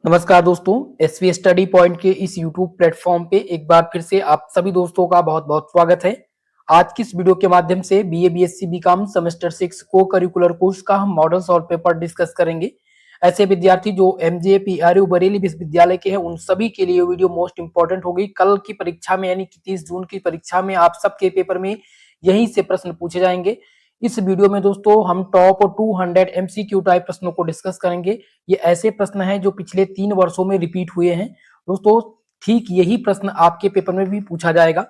नमस्कार दोस्तों, SV study point के इस यूट्यूब प्लेटफॉर्म पे एक बार फिर से आप सभी दोस्तों का बहुत बहुत स्वागत है। आज की इस वीडियो के माध्यम से बीए बीएससी बीकॉम सेमेस्टर 6 को करिकुलर कोर्स का हम मॉडल सॉल्व पेपर डिस्कस करेंगे। ऐसे विद्यार्थी जो एमजे पीआरयू बरेली विश्वविद्यालय के हैं उन सभी के लिए वीडियो मोस्ट इंपॉर्टेंट होगी। कल की परीक्षा में यानी कि 30 जून की परीक्षा में आप सबके पेपर में यहीं से प्रश्न पूछे जाएंगे। इस वीडियो में दोस्तों हम टॉप 200 एमसीक्यू टाइप प्रश्नों को डिस्कस करेंगे। ये ऐसे प्रश्न हैं जो पिछले 3 वर्षों में रिपीट हुए हैं। दोस्तों ठीक यही प्रश्न आपके पेपर में भी पूछा जाएगा।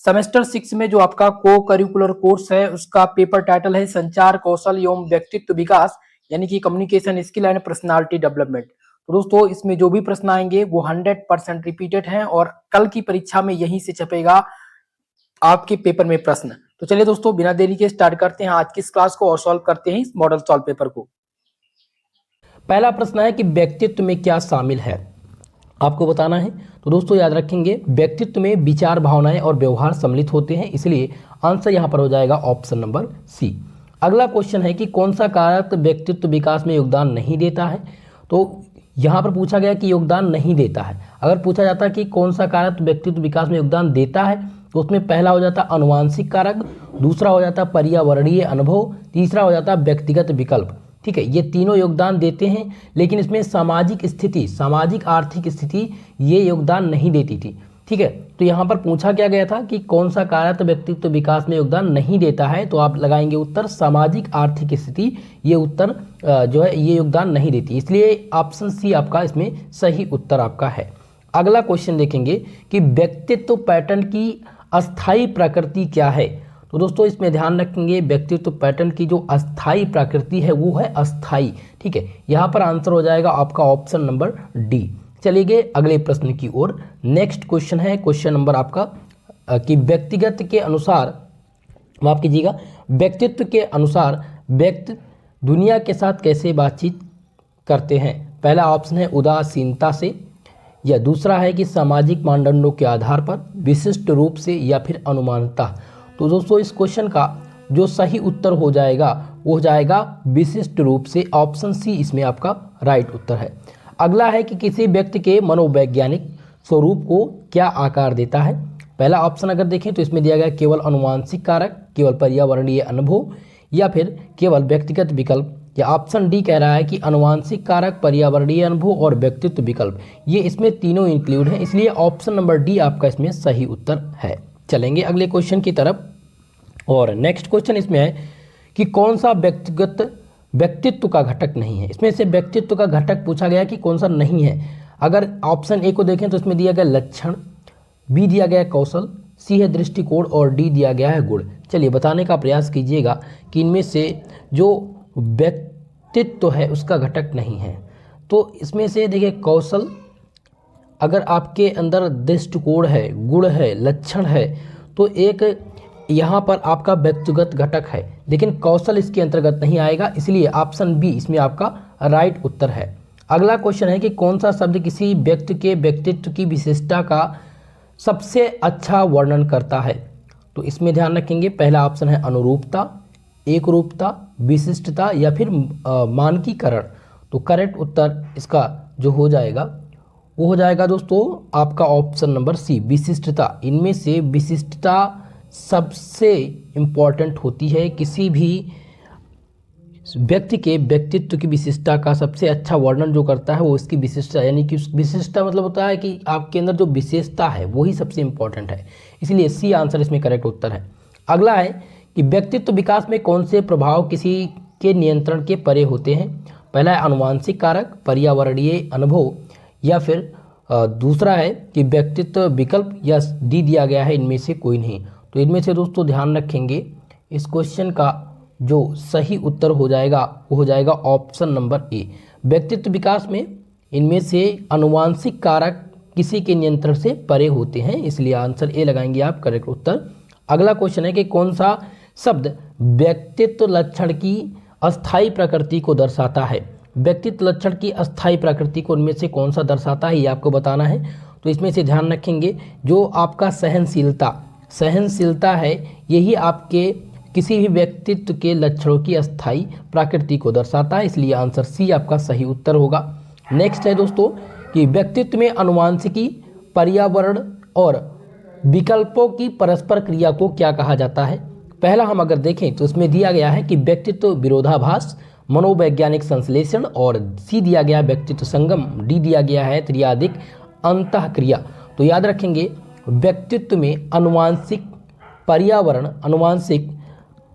सेमेस्टर 6 में जो आपका को करिकुलर कोर्स है उसका पेपर टाइटल है संचार कौशल एवं व्यक्तित्व विकास यानी कि communication skill and personality development. तो दोस्तों इसमें जो भी प्रश्न आएंगे वो 100% रिपीटेड हैं और कल की परीक्षा में यहीं से छपेगा आपके पेपर में प्रश्न। तो चलिए दोस्तों बिना देरी के स्टार्ट करते हैं आज की इस क्लास को और सॉल्व करते हैं इस मॉडल सॉल्व पेपर को। पहला प्रश्न है कि व्यक्तित्व में क्या शामिल है, आपको बताना है। तो दोस्तों याद रखेंगे व्यक्तित्व में विचार, भावनाएं और व्यवहार सम्मिलित होते हैं, इसलिए आंसर यहां पर हो जाएगा ऑप्शन नंबर सी। अगला क्वेश्चन है कि कौन सा कारक व्यक्तित्व विकास में योगदान नहीं देता है। तो यहां पर पूछा गया कि योगदान नहीं देता है। अगर पूछा जाता कि कौन सा कारक व्यक्तित्व विकास में योगदान देता है तो उसमें पहला हो जाता आनुवांशिक कारक, दूसरा हो जाता पर्यावरणीय अनुभव, तीसरा हो जाता व्यक्तिगत विकल्प। ठीक है, ये तीनों योगदान देते हैं, लेकिन इसमें सामाजिक स्थिति, सामाजिक आर्थिक स्थिति ये योगदान नहीं देती थी। ठीक है, तो यहाँ पर पूछा क्या गया था कि कौन सा कारक व्यक्तित्व विकास में योगदान नहीं देता है, तो आप लगाएंगे उत्तर सामाजिक आर्थिक स्थिति। ये उत्तर जो है ये योगदान नहीं देती, इसलिए ऑप्शन सी आपका इसमें सही उत्तर आपका है। अगला क्वेश्चन देखेंगे कि व्यक्तित्व पैटर्न की अस्थाई प्रकृति क्या है। तो दोस्तों इसमें ध्यान रखेंगे व्यक्तित्व पैटर्न की जो अस्थाई प्रकृति है वो है अस्थाई। ठीक है, यहाँ पर आंसर हो जाएगा आपका ऑप्शन नंबर डी। चलिए अगले प्रश्न की ओर। नेक्स्ट क्वेश्चन है क्वेश्चन नंबर आपका कि व्यक्तिगत के अनुसार, माफ कीजिएगा, व्यक्तित्व के अनुसार व्यक्ति दुनिया के साथ कैसे बातचीत करते हैं। पहला ऑप्शन है उदासीनता से, या दूसरा है कि सामाजिक मानदंडों के आधार पर, विशिष्ट रूप से, या फिर अनुमानता। तो दोस्तों इस क्वेश्चन का जो सही उत्तर हो जाएगा वो हो जाएगा विशिष्ट रूप से। ऑप्शन सी इसमें आपका राइट उत्तर है। अगला है कि किसी व्यक्ति के मनोवैज्ञानिक स्वरूप को क्या आकार देता है। पहला ऑप्शन अगर देखें तो इसमें दिया गया केवल अनुवांशिक कारक, केवल पर्यावरणीय अनुभव, या फिर केवल व्यक्तिगत विकल्प। या ऑप्शन डी कह रहा है कि अनुवांशिक कारक, पर्यावरणीय अनुभव और व्यक्तित्व विकल्प, ये इसमें तीनों इंक्लूड हैं, इसलिए ऑप्शन नंबर डी आपका इसमें सही उत्तर है। चलेंगे अगले क्वेश्चन की तरफ। और नेक्स्ट क्वेश्चन इसमें है कि कौन सा व्यक्तित्व का घटक नहीं है। इसमें से व्यक्तित्व का घटक पूछा गया कि कौन सा नहीं है। अगर ऑप्शन ए को देखें तो इसमें दिया गया लक्षण, बी दिया गया कौशल, सी है दृष्टिकोण और डी दिया गया है गुण। चलिए बताने का प्रयास कीजिएगा कि इनमें से जो व्यक्तित्व है उसका घटक नहीं है। तो इसमें से देखिए कौशल, अगर आपके अंदर दृष्टिकोण है, गुण है, लक्षण है, तो एक यहाँ पर आपका व्यक्तिगत घटक है, लेकिन कौशल इसके अंतर्गत नहीं आएगा, इसलिए ऑप्शन बी इसमें आपका राइट उत्तर है। अगला क्वेश्चन है कि कौन सा शब्द किसी व्यक्ति के व्यक्तित्व की विशेषता का सबसे अच्छा वर्णन करता है। तो इसमें ध्यान रखेंगे पहला ऑप्शन है अनुरूपता, एकरूपता, विशिष्टता, या फिर मानकीकरण। तो करेक्ट उत्तर इसका जो हो जाएगा वो हो जाएगा दोस्तों आपका ऑप्शन नंबर सी, विशिष्टता। इनमें से विशिष्टता सबसे इम्पॉर्टेंट होती है। किसी भी व्यक्ति के व्यक्तित्व की विशिष्टता का सबसे अच्छा वर्णन जो करता है वो इसकी विशिष्टता, यानी कि विशिष्टता मतलब होता है कि आपके अंदर जो विशेषता है वही सबसे इम्पॉर्टेंट है, इसलिए सी आंसर इसमें करेक्ट उत्तर है। अगला है कि व्यक्तित्व विकास में कौन से प्रभाव किसी के नियंत्रण के परे होते हैं। पहला है अनुवांशिक कारक, पर्यावरणीय अनुभव, या फिर दूसरा है कि व्यक्तित्व विकल्प, या डी दिया गया है इनमें से कोई नहीं। तो इनमें से दोस्तों ध्यान रखेंगे इस क्वेश्चन का जो सही उत्तर हो जाएगा वो हो जाएगा ऑप्शन नंबर ए। व्यक्तित्व विकास में इनमें से अनुवांशिक कारक किसी के नियंत्रण से परे होते हैं, इसलिए आंसर ए लगाएंगे आप करेक्ट उत्तर। अगला क्वेश्चन है कि कौन सा शब्द व्यक्तित्व लक्षण की अस्थाई प्रकृति को दर्शाता है। व्यक्तित्व लक्षण की अस्थाई प्रकृति को उनमें से कौन सा दर्शाता है ये आपको बताना है। तो इसमें से ध्यान रखेंगे जो आपका सहनशीलता है यही आपके किसी भी व्यक्तित्व के लक्षणों की अस्थाई प्रकृति को दर्शाता है, इसलिए आंसर सी आपका सही उत्तर होगा। नेक्स्ट है दोस्तों कि व्यक्तित्व में आनुवंशिकी, पर्यावरण और विकल्पों की परस्पर क्रिया को क्या कहा जाता है। पहला हम अगर देखें तो इसमें दिया गया है कि व्यक्तित्व विरोधाभास, मनोवैज्ञानिक संश्लेषण, और सी दिया गया व्यक्तित्व संगम, डी दिया गया है त्रियादिक अंतःक्रिया। तो याद रखेंगे व्यक्तित्व में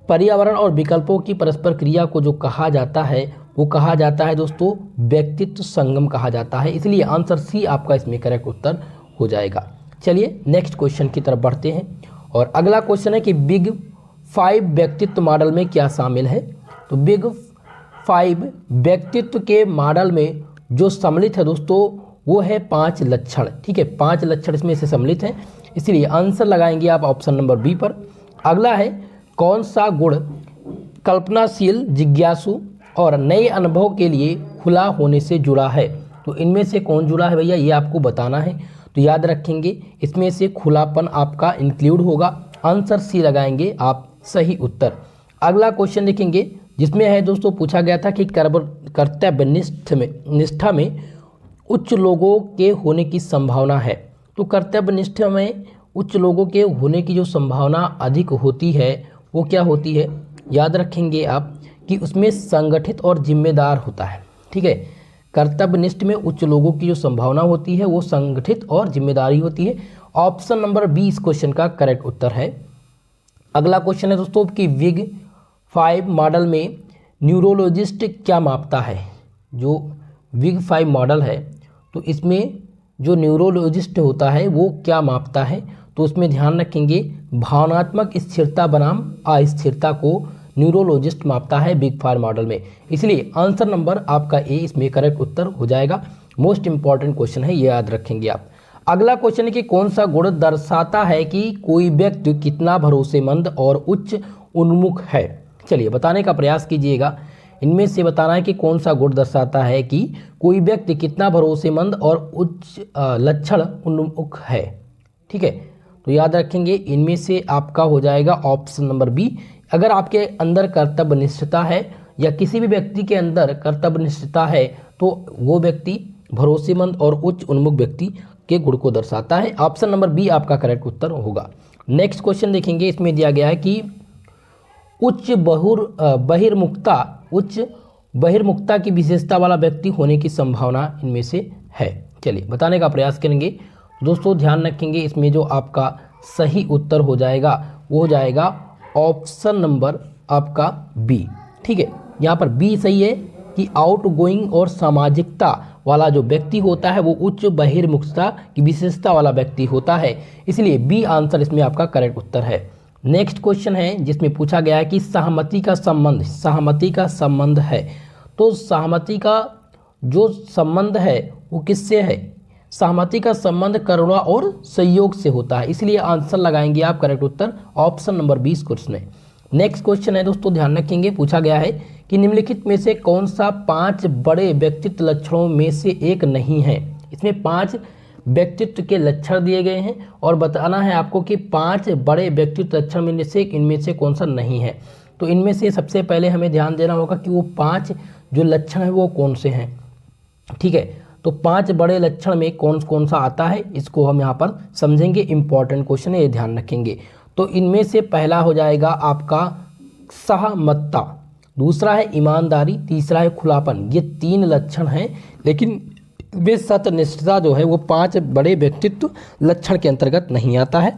पर्यावरण और विकल्पों की परस्पर क्रिया को जो कहा जाता है वो कहा जाता है दोस्तों व्यक्तित्व संगम कहा जाता है। इसलिए आंसर सी आपका इसमें करेक्ट उत्तर हो जाएगा। चलिए नेक्स्ट क्वेश्चन की तरफ बढ़ते हैं और अगला क्वेश्चन है कि बिग 5 व्यक्तित्व मॉडल में क्या शामिल है। तो बिग 5 व्यक्तित्व के मॉडल में जो सम्मिलित है दोस्तों वो है 5 लक्षण। ठीक है, 5 लक्षण इसमें से सम्मिलित हैं, इसलिए आंसर लगाएंगे आप ऑप्शन नंबर बी पर। अगला है कौन सा गुण कल्पनाशील, जिज्ञासु और नए अनुभव के लिए खुला होने से जुड़ा है। तो इनमें से कौन जुड़ा है भैया, ये आपको बताना है। तो याद रखेंगे इसमें से खुलापन आपका इंक्लूड होगा। आंसर सी लगाएंगे आप सही उत्तर। अगला क्वेश्चन देखेंगे जिसमें है दोस्तों पूछा गया था कि कर्तव्यनिष्ठा में उच्च लोगों के होने की संभावना है। तो कर्तव्यनिष्ठा में उच्च लोगों के होने की जो संभावना अधिक होती है वो क्या होती है, याद रखेंगे आप कि उसमें संगठित और जिम्मेदार होता है। ठीक है, कर्तव्यनिष्ठ में उच्च लोगों की जो संभावना होती है वो संगठित और जिम्मेदारी होती है। ऑप्शन नंबर बी इस क्वेश्चन का करेक्ट उत्तर है। अगला क्वेश्चन है दोस्तों कि बिग 5 मॉडल में न्यूरोलॉजिस्ट क्या मापता है। जो बिग 5 मॉडल है तो इसमें जो न्यूरोलॉजिस्ट होता है वो क्या मापता है। तो उसमें ध्यान रखेंगे भावनात्मक स्थिरता बनाम अस्थिरता को न्यूरोलॉजिस्ट मापता है बिग 5 मॉडल में। इसलिए आंसर नंबर आपका ए इसमें करेक्ट उत्तर हो जाएगा। मोस्ट इंपॉर्टेंट क्वेश्चन है, ये याद रखेंगे आप। अगला क्वेश्चन है कि कौन सा गुण दर्शाता है कि कोई व्यक्ति कितना भरोसेमंद और उच्च उन्मुख है। चलिए बताने का प्रयास कीजिएगा। इनमें से बताना है कि कौन सा गुण दर्शाता है कि कोई व्यक्ति कितना भरोसेमंद और उच्च लक्षण उन्मुख है। ठीक है, तो याद रखेंगे इनमें से आपका हो जाएगा ऑप्शन नंबर बी। अगर आपके अंदर कर्तव्यनिष्ठता है या किसी भी व्यक्ति के अंदर कर्तव्यनिष्ठता है तो वो व्यक्ति भरोसेमंद और उच्च उन्मुख व्यक्ति के गुण को दर्शाता है। ऑप्शन नंबर बी आपका करेक्ट उत्तर होगा। नेक्स्ट क्वेश्चन देखेंगे, इसमें दिया गया है कि उच्च बहिर्मुखता की विशेषता वाला व्यक्ति होने की संभावना इनमें से है। चलिए बताने का प्रयास करेंगे दोस्तों। ध्यान रखेंगे इसमें जो आपका सही उत्तर हो जाएगा वो हो जाएगा ऑप्शन नंबर आपका बी। ठीक है, यहाँ पर बी सही है कि आउटगोइंग और सामाजिकता वाला जो व्यक्ति होता है वो उच्च बहिर्मुखता की विशेषता वाला व्यक्ति होता है। इसलिए बी आंसर इसमें आपका करेक्ट उत्तर है। नेक्स्ट क्वेश्चन है जिसमें पूछा गया है कि सहमति का संबंध है। तो सहमति का जो संबंध है वो किससे है। सहमति का संबंध करुणा और सहयोग से होता है। इसलिए आंसर लगाएंगे आप करेक्ट उत्तर ऑप्शन नंबर 20 क्वेश्चन है। नेक्स्ट क्वेश्चन है दोस्तों, ध्यान रखेंगे पूछा गया है कि निम्नलिखित में से कौन सा 5 बड़े व्यक्तित्व लक्षणों में से एक नहीं है। इसमें 5 व्यक्तित्व के लक्षण दिए गए हैं और बताना है आपको कि 5 बड़े व्यक्तित्व लक्षण में से इनमें से कौन सा नहीं है। तो इनमें से सबसे पहले हमें ध्यान देना होगा कि वो 5 जो लक्षण है वो कौन से हैं। ठीक है, तो 5 बड़े लक्षण में कौन कौन सा आता है इसको हम यहाँ पर समझेंगे। इंपॉर्टेंट क्वेश्चन है, ये ध्यान रखेंगे। तो इनमें से पहला हो जाएगा आपका सहमतता, दूसरा है ईमानदारी, तीसरा है खुलापन। ये 3 लक्षण हैं, लेकिन वे सत्यनिष्ठता जो है वो 5 बड़े व्यक्तित्व लक्षण के अंतर्गत नहीं आता है।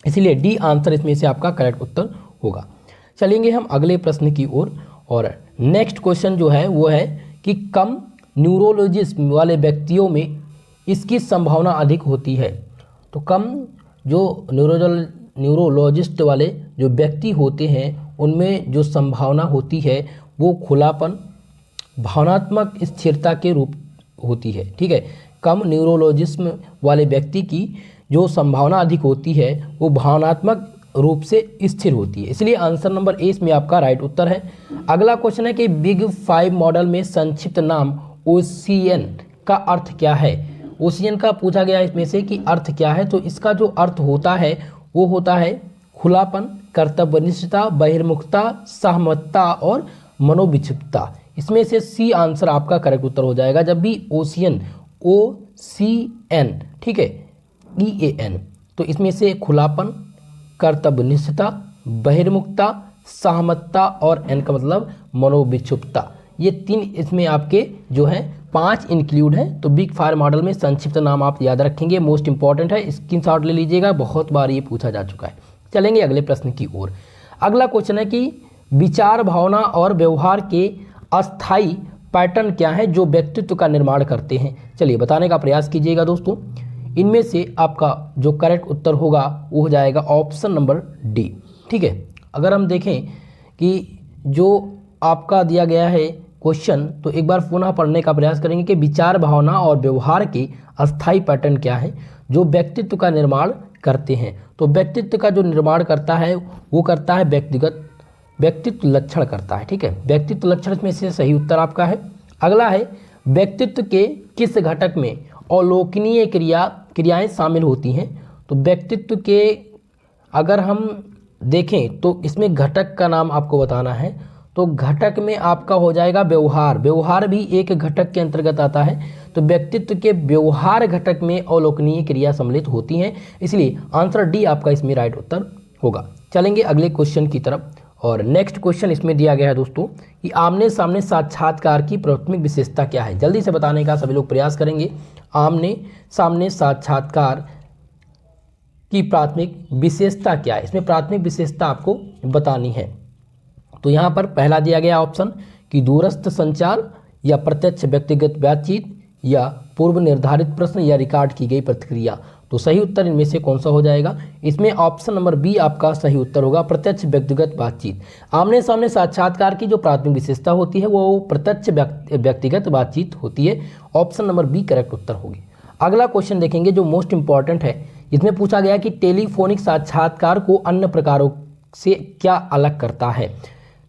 इसलिए डी आंसर इसमें से आपका करेक्ट उत्तर होगा। चलेंगे हम अगले प्रश्न की ओर और नेक्स्ट क्वेश्चन जो है वो है कि कम न्यूरोलॉजिज्म वाले व्यक्तियों में इसकी संभावना अधिक होती है। तो कम जो न्यूरोलॉजिस्ट वाले जो व्यक्ति होते हैं उनमें जो संभावना होती है वो खुलापन, भावनात्मक स्थिरता के रूप होती है। ठीक है, कम न्यूरोलॉजिज्म वाले व्यक्ति की जो संभावना अधिक होती है वो भावनात्मक रूप से स्थिर होती है। इसलिए आंसर नंबर ए इसमें आपका राइट उत्तर है। अगला क्वेश्चन है कि बिग 5 मॉडल में संक्षिप्त नाम ओशियन का अर्थ क्या है। ओशियन का पूछा गया इसमें से कि अर्थ क्या है। तो इसका जो अर्थ होता है वो होता है खुलापन, कर्तव्यनिष्ठता, बहिर्मुखता, सहमतता और मनोविक्षिप्तता। इसमें से सी आंसर आपका करेक्ट उत्तर हो जाएगा। जब भी ओशियन, OCN, ठीक है, EAN, तो इसमें से खुलापन, कर्तव्यनिष्ठता, बहिर्मुखता, सहमतता और एन का मतलब मनोविक्षुब्धता, ये 3 इसमें आपके जो है 5 इंक्लूड है। तो बिग फायर मॉडल में संक्षिप्त नाम आप याद रखेंगे, मोस्ट इंपॉर्टेंट है, स्क्रीनशॉट ले लीजिएगा, बहुत बार ये पूछा जा चुका है। चलेंगे अगले प्रश्न की ओर। अगला क्वेश्चन है कि विचार, भावना और व्यवहार के अस्थायी पैटर्न क्या है जो व्यक्तित्व का निर्माण करते हैं। चलिए बताने का प्रयास कीजिएगा दोस्तों। इनमें से आपका जो करेक्ट उत्तर होगा वो हो जाएगा ऑप्शन नंबर डी, ठीक है। अगर हम देखें कि जो आपका दिया गया है क्वेश्चन, तो एक बार पुनः पढ़ने का प्रयास करेंगे कि विचार, भावना और व्यवहार के अस्थायी पैटर्न क्या है जो व्यक्तित्व का निर्माण करते हैं। तो व्यक्तित्व का जो निर्माण करता है वो करता है व्यक्तित्व लक्षण करता है, ठीक है। व्यक्तित्व लक्षण में से सही उत्तर आपका है। अगला है व्यक्तित्व के किस घटक में अवलोकनीय क्रियाएं शामिल होती हैं। तो व्यक्तित्व के अगर हम देखें तो इसमें घटक का नाम आपको बताना है। तो घटक में आपका हो जाएगा व्यवहार, व्यवहार भी एक घटक के अंतर्गत आता है। तो व्यक्तित्व के व्यवहार घटक में अवलोकनीय क्रिया सम्मिलित होती हैं, इसलिए आंसर डी आपका इसमें राइट उत्तर होगा। चलेंगे अगले क्वेश्चन की तरफ। और नेक्स्ट क्वेश्चन इसमें दिया गया है दोस्तों कि आमने सामने साक्षात्कार की प्राथमिक विशेषता क्या है। जल्दी से बताने का सभी लोग प्रयास करेंगे। आमने सामने साक्षात्कार की प्राथमिक विशेषता क्या है, इसमें प्राथमिक विशेषता आपको बतानी है। तो यहाँ पर पहला दिया गया ऑप्शन कि दूरस्थ संचार या प्रत्यक्ष व्यक्तिगत बातचीत या पूर्व निर्धारित प्रश्न या रिकॉर्ड की गई प्रतिक्रिया। तो सही उत्तर इनमें से कौन सा हो जाएगा। इसमें ऑप्शन नंबर बी आपका सही उत्तर होगा, प्रत्यक्ष व्यक्तिगत बातचीत। आमने सामने साक्षात्कार की जो प्राथमिक विशेषता होती है वो प्रत्यक्ष व्यक्तिगत बातचीत होती है। ऑप्शन नंबर बी करेक्ट उत्तर होगी। अगला क्वेश्चन देखेंगे जो मोस्ट इंपॉर्टेंट है। इसमें पूछा गया कि टेलीफोनिक साक्षात्कार को अन्य प्रकारों से क्या अलग करता है,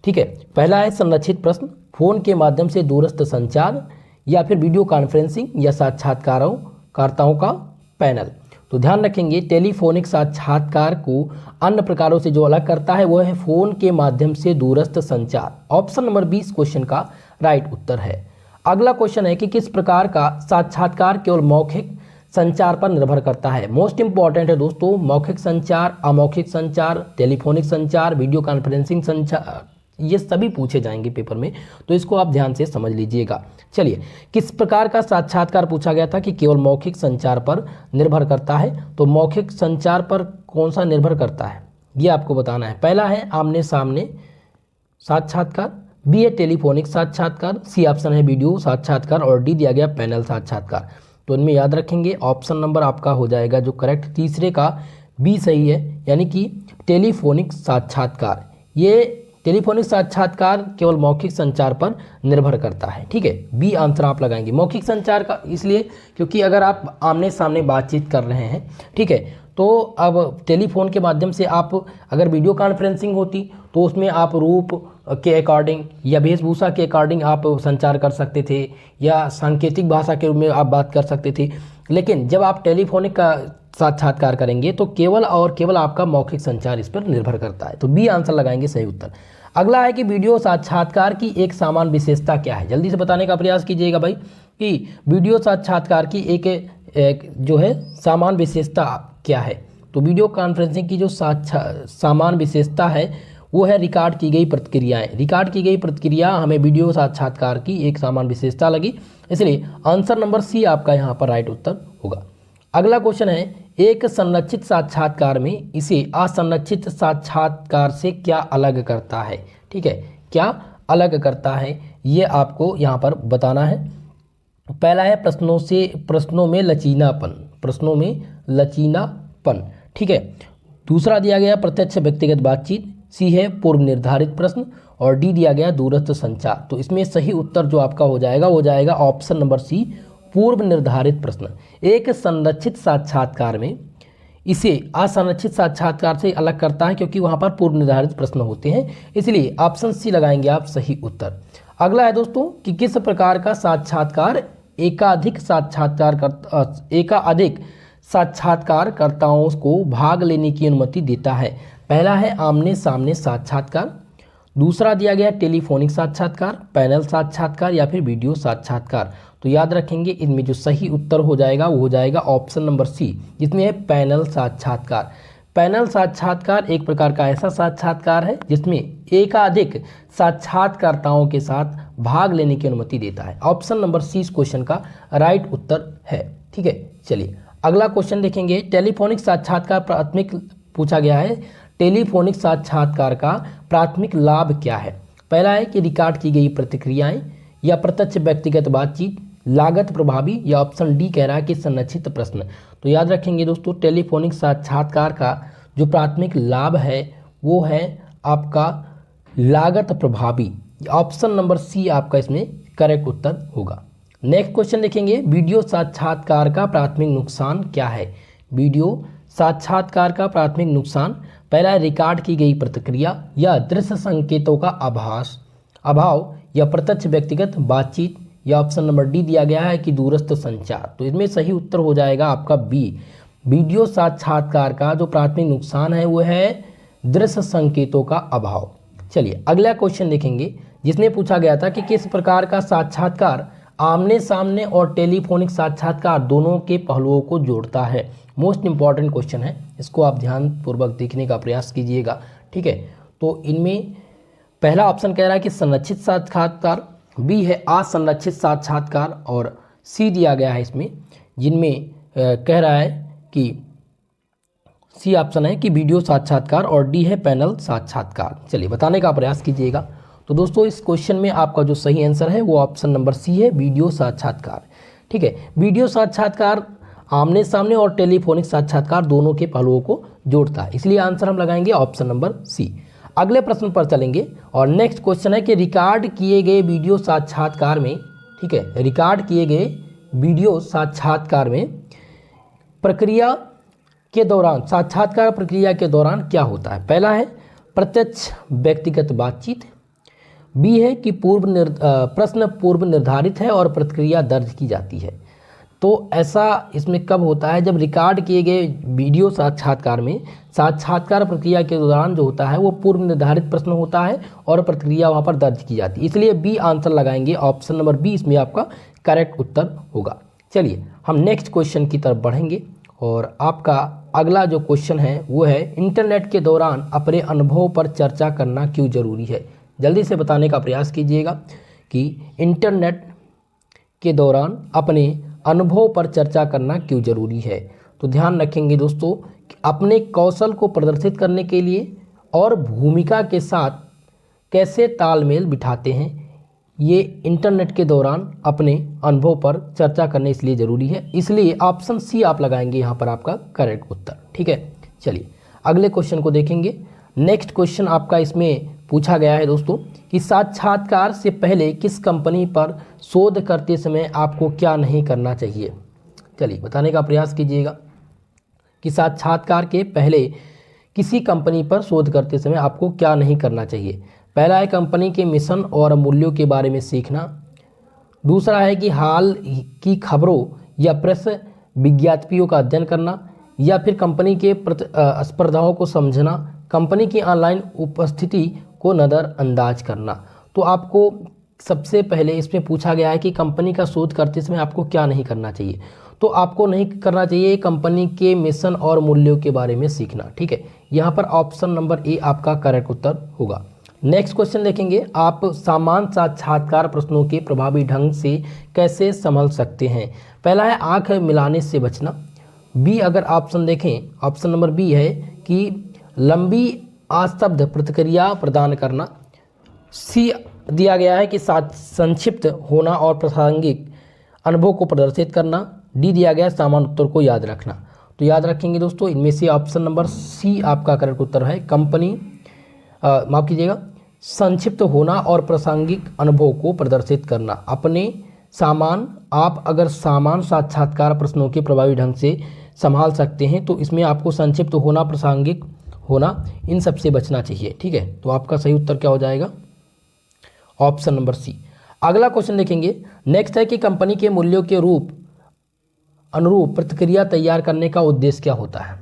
ठीक है। पहला है संरक्षित प्रश्न, फोन के माध्यम से दूरस्थ संचार या फिर वीडियो कॉन्फ्रेंसिंग या साक्षात्कारकर्ताओं का पैनल। तो ध्यान रखेंगे टेलीफोनिक साक्षात्कार को अन्य प्रकारों से जो अलग करता है वो है फोन के माध्यम से दूरस्थ संचार। ऑप्शन नंबर 20 क्वेश्चन का राइट उत्तर है। अगला क्वेश्चन है कि किस प्रकार का साक्षात्कार केवल मौखिक संचार पर निर्भर करता है। मोस्ट इंपॉर्टेंट है दोस्तों, मौखिक संचार, अमौखिक संचार, टेलीफोनिक संचार, वीडियो कॉन्फ्रेंसिंग संचार, ये सभी पूछे जाएंगे पेपर में, तो इसको आप ध्यान से समझ लीजिएगा। चलिए, किस प्रकार का साक्षात्कार पूछा गया था कि केवल मौखिक संचार पर निर्भर करता है। तो मौखिक संचार पर कौन सा निर्भर करता है ये आपको बताना है। पहला है आमने सामने साक्षात्कार, बी है टेलीफोनिक साक्षात्कार, सी ऑप्शन है वीडियो साक्षात्कार और डी दिया गया पैनल साक्षात्कार। तो इनमें याद रखेंगे ऑप्शन नंबर आपका हो जाएगा जो करेक्ट, तीसरे का बी सही है, यानी कि टेलीफोनिक साक्षात्कार। ये टेलीफोनिक साक्षात्कार केवल मौखिक संचार पर निर्भर करता है, ठीक है। बी आंसर आप लगाएंगे मौखिक संचार का, इसलिए क्योंकि अगर आप आमने सामने बातचीत कर रहे हैं, ठीक है, तो अब टेलीफोन के माध्यम से आप अगर वीडियो कॉन्फ्रेंसिंग होती तो उसमें आप रूप के अकॉर्डिंग या वेशभूषा के अकॉर्डिंग आप संचार कर सकते थे या सांकेतिक भाषा के रूप में आप बात कर सकते थे। लेकिन जब आप टेलीफोनिक का साक्षात्कार करेंगे तो केवल और केवल आपका मौखिक संचार इस पर निर्भर करता है। तो बी आंसर लगाएंगे सही उत्तर। अगला है कि वीडियो साक्षात्कार की एक सामान्य विशेषता क्या है। जल्दी से बताने का प्रयास कीजिएगा भाई कि वीडियो साक्षात्कार की एक जो है सामान्य विशेषता क्या है। तो वीडियो कॉन्फ्रेंसिंग की जो सामान्य विशेषता है वो है रिकॉर्ड की गई प्रतिक्रियाएं। रिकॉर्ड की गई प्रतिक्रिया हमें वीडियो साक्षात्कार की एक सामान्य विशेषता लगी, इसलिए आंसर नंबर सी आपका यहाँ पर राइट उत्तर होगा। अगला क्वेश्चन है, एक संरक्षित साक्षात्कार में इसे असंरक्षित साक्षात्कार से क्या अलग करता है, ठीक है, क्या अलग करता है ये आपको यहाँ पर बताना है। पहला है प्रश्नों में लचीलापन, ठीक है। दूसरा दिया गया प्रत्यक्ष व्यक्तिगत बातचीत, सी है पूर्व निर्धारित प्रश्न और डी दिया गया दूरस्थ संचार। तो इसमें सही उत्तर जो आपका हो जाएगा ऑप्शन नंबर सी पूर्व निर्धारित प्रश्न। एक संरक्षित साक्षात्कार में इसे असंरक्षित साक्षात्कार से अलग करता है क्योंकि वहां पर पूर्व निर्धारित प्रश्न होते हैं, इसलिए ऑप्शन सी लगाएंगे आप सही उत्तर। अगला है दोस्तों कि किस प्रकार का साक्षात्कार एकाधिक साक्षात्कारकर्ताओं को भाग लेने की अनुमति देता है। पहला है आमने सामने साक्षात्कार, दूसरा दिया गया टेलीफोनिक साक्षात्कार, पैनल साक्षात्कार या फिर वीडियो साक्षात्कार। तो याद रखेंगे इनमें जो सही उत्तर हो जाएगा वो हो जाएगा ऑप्शन नंबर सी, जिसमें है पैनल साक्षात्कार। पैनल साक्षात्कार एक प्रकार का ऐसा साक्षात्कार है जिसमें एकाधिक साक्षात्कारताओं के साथ भाग लेने की अनुमति देता है। ऑप्शन नंबर सी इस क्वेश्चन का राइट उत्तर है। ठीक है, चलिए अगला क्वेश्चन देखेंगे। टेलीफोनिक साक्षात्कार प्राथमिक पूछा गया है, टेलीफोनिक साक्षात्कार का प्राथमिक लाभ क्या है? पहला है कि रिकॉर्ड की गई प्रतिक्रियाएं या प्रत्यक्ष व्यक्तिगत बातचीत, लागत प्रभावी, या ऑप्शन डी कह रहा है कि संरक्षित प्रश्न। तो याद रखेंगे दोस्तों, टेलीफोनिक साक्षात्कार का जो प्राथमिक लाभ है वो है आपका लागत प्रभावी। ऑप्शन नंबर सी आपका इसमें करेक्ट उत्तर होगा। नेक्स्ट क्वेश्चन देखेंगे, वीडियो साक्षात्कार का प्राथमिक नुकसान क्या है? वीडियो साक्षात्कार का प्राथमिक नुकसान, पहला है रिकॉर्ड की गई प्रतिक्रिया या दृश्य संकेतों का अभाव या प्रत्यक्ष व्यक्तिगत बातचीत, या ऑप्शन नंबर डी दिया गया है कि दूरस्थ संचार। तो इसमें सही उत्तर हो जाएगा आपका बी। वीडियो साक्षात्कार का जो प्राथमिक नुकसान है वो है दृश्य संकेतों का अभाव। चलिए अगला क्वेश्चन देखेंगे, जिसमें पूछा गया था कि किस प्रकार का साक्षात्कार आमने सामने और टेलीफोनिक साक्षात्कार दोनों के पहलुओं को जोड़ता है। मोस्ट इंपॉर्टेंट क्वेश्चन है, इसको आप ध्यानपूर्वक देखने का प्रयास कीजिएगा। ठीक है, तो इनमें पहला ऑप्शन कह रहा है कि संरक्षित साक्षात्कार, बी है असंरक्षित साक्षात्कार, और सी दिया गया है इसमें, जिनमें कह रहा है कि सी ऑप्शन है कि वीडियो साक्षात्कार, और डी है पैनल साक्षात्कार। चलिए बताने का प्रयास कीजिएगा। तो दोस्तों इस क्वेश्चन में आपका जो सही आंसर है वो ऑप्शन नंबर सी है, वीडियो साक्षात्कार। ठीक है, वीडियो साक्षात्कार आमने सामने और टेलीफोनिक साक्षात्कार दोनों के पहलुओं को जोड़ता है, इसलिए आंसर हम लगाएंगे ऑप्शन नंबर सी। अगले प्रश्न पर चलेंगे और नेक्स्ट क्वेश्चन है कि रिकॉर्ड किए गए वीडियो साक्षात्कार में, ठीक है, रिकॉर्ड किए गए वीडियो साक्षात्कार में प्रक्रिया के दौरान, साक्षात्कार प्रक्रिया के दौरान क्या होता है? पहला है प्रत्यक्ष व्यक्तिगत बातचीत, बी है कि प्रश्न पूर्व निर्धारित है और प्रतिक्रिया दर्ज की जाती है। तो ऐसा इसमें कब होता है? जब रिकॉर्ड किए गए वीडियो साक्षात्कार में साक्षात्कार प्रक्रिया के दौरान जो होता है वो पूर्व निर्धारित प्रश्न होता है और प्रतिक्रिया वहाँ पर दर्ज की जाती है, इसलिए बी आंसर लगाएंगे। ऑप्शन नंबर बी इसमें आपका करेक्ट उत्तर होगा। चलिए हम नेक्स्ट क्वेश्चन की तरफ बढ़ेंगे और आपका अगला जो क्वेश्चन है वो है इंटरनेट के दौरान अपने अनुभव पर चर्चा करना क्यों जरूरी है? जल्दी से बताने का प्रयास कीजिएगा कि इंटरनेट के दौरान अपने अनुभव पर चर्चा करना क्यों जरूरी है। तो ध्यान रखेंगे दोस्तों कि अपने कौशल को प्रदर्शित करने के लिए और भूमिका के साथ कैसे तालमेल बिठाते हैं, ये इंटरनेट के दौरान अपने अनुभव पर चर्चा करने इसलिए ज़रूरी है, इसलिए ऑप्शन सी आप लगाएंगे यहाँ पर आपका करेक्ट उत्तर। ठीक है, चलिए अगले क्वेश्चन को देखेंगे। नेक्स्ट क्वेश्चन आपका इसमें पूछा गया है दोस्तों कि साक्षात्कार से पहले किस कंपनी पर शोध करते समय आपको क्या नहीं करना चाहिए? चलिए बताने का प्रयास कीजिएगा कि साक्षात्कार के पहले किसी कंपनी पर शोध करते समय आपको क्या नहीं करना चाहिए। पहला है कंपनी के मिशन और मूल्यों के बारे में सीखना, दूसरा है कि हाल की खबरों या प्रेस विज्ञप्तियों का अध्ययन करना, या फिर कंपनी के स्पर्धाओं को समझना, कंपनी की ऑनलाइन उपस्थिति को नज़रअंदाज करना। तो आपको सबसे पहले इसमें पूछा गया है कि कंपनी का शोध करते समय आपको क्या नहीं करना चाहिए। तो आपको नहीं करना चाहिए कंपनी के मिशन और मूल्यों के बारे में सीखना। ठीक है, यहाँ पर ऑप्शन नंबर ए आपका करेक्ट उत्तर होगा। नेक्स्ट क्वेश्चन देखेंगे, आप सामान्य साक्षात्कार प्रश्नों के प्रभावी ढंग से कैसे संभल सकते हैं? पहला है आंख मिलाने से बचना, बी अगर ऑप्शन देखें ऑप्शन नंबर बी है कि लंबी अशब्द प्रतिक्रिया प्रदान करना, सी दिया गया है कि संक्षिप्त होना और प्रासंगिक अनुभव को प्रदर्शित करना, डी दिया गया है सामान्य उत्तर को याद रखना। तो याद रखेंगे दोस्तों इनमें से ऑप्शन नंबर सी आपका करेक्ट उत्तर है। माफ कीजिएगा, संक्षिप्त होना और प्रासंगिक अनुभव को प्रदर्शित करना। आप अगर सामान्य साक्षात्कार प्रश्नों के प्रभावी ढंग से संभाल सकते हैं तो इसमें आपको संक्षिप्त होना, प्रासंगिक होना, इन सब से बचना चाहिए। ठीक है, तो आपका सही उत्तर क्या हो जाएगा? Option number C. अगला क्वेश्चन देखेंगे। नेक्स्ट है कि कंपनी के मूल्यों के अनुरूप प्रतिक्रिया तैयार करने का उद्देश्य क्या होता है?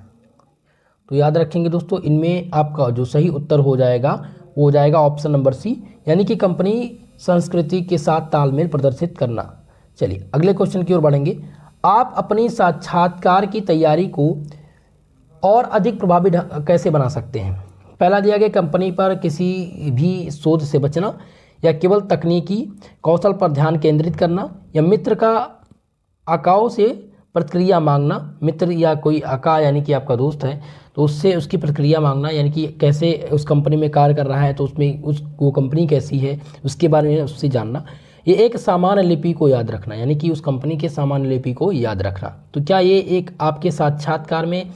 तो याद रखेंगे दोस्तों इनमें आपका जो सही उत्तर हो जाएगा वो हो जाएगा ऑप्शन नंबर सी, यानी कि कंपनी संस्कृति के साथ तालमेल प्रदर्शित करना। चलिए अगले क्वेश्चन की ओर बढ़ेंगे। आप अपनी साक्षात्कार की तैयारी को और अधिक प्रभावी कैसे बना सकते हैं? पहला दिया गया, कंपनी पर किसी भी शोध से बचना, या केवल तकनीकी कौशल पर ध्यान केंद्रित करना, या मित्र का आकाओं से प्रतिक्रिया मांगना। मित्र या कोई आका यानी कि आपका दोस्त है तो उससे उसकी प्रतिक्रिया मांगना, यानी कि कैसे उस कंपनी में कार्य कर रहा है, तो उसमें वो कंपनी कैसी है उसके बारे में उससे जानना। ये एक सामान्य लिपि को याद रखना, यानी कि उस कंपनी के सामान्य लिपि को याद रखना। तो क्या ये एक आपके साक्षात्कार में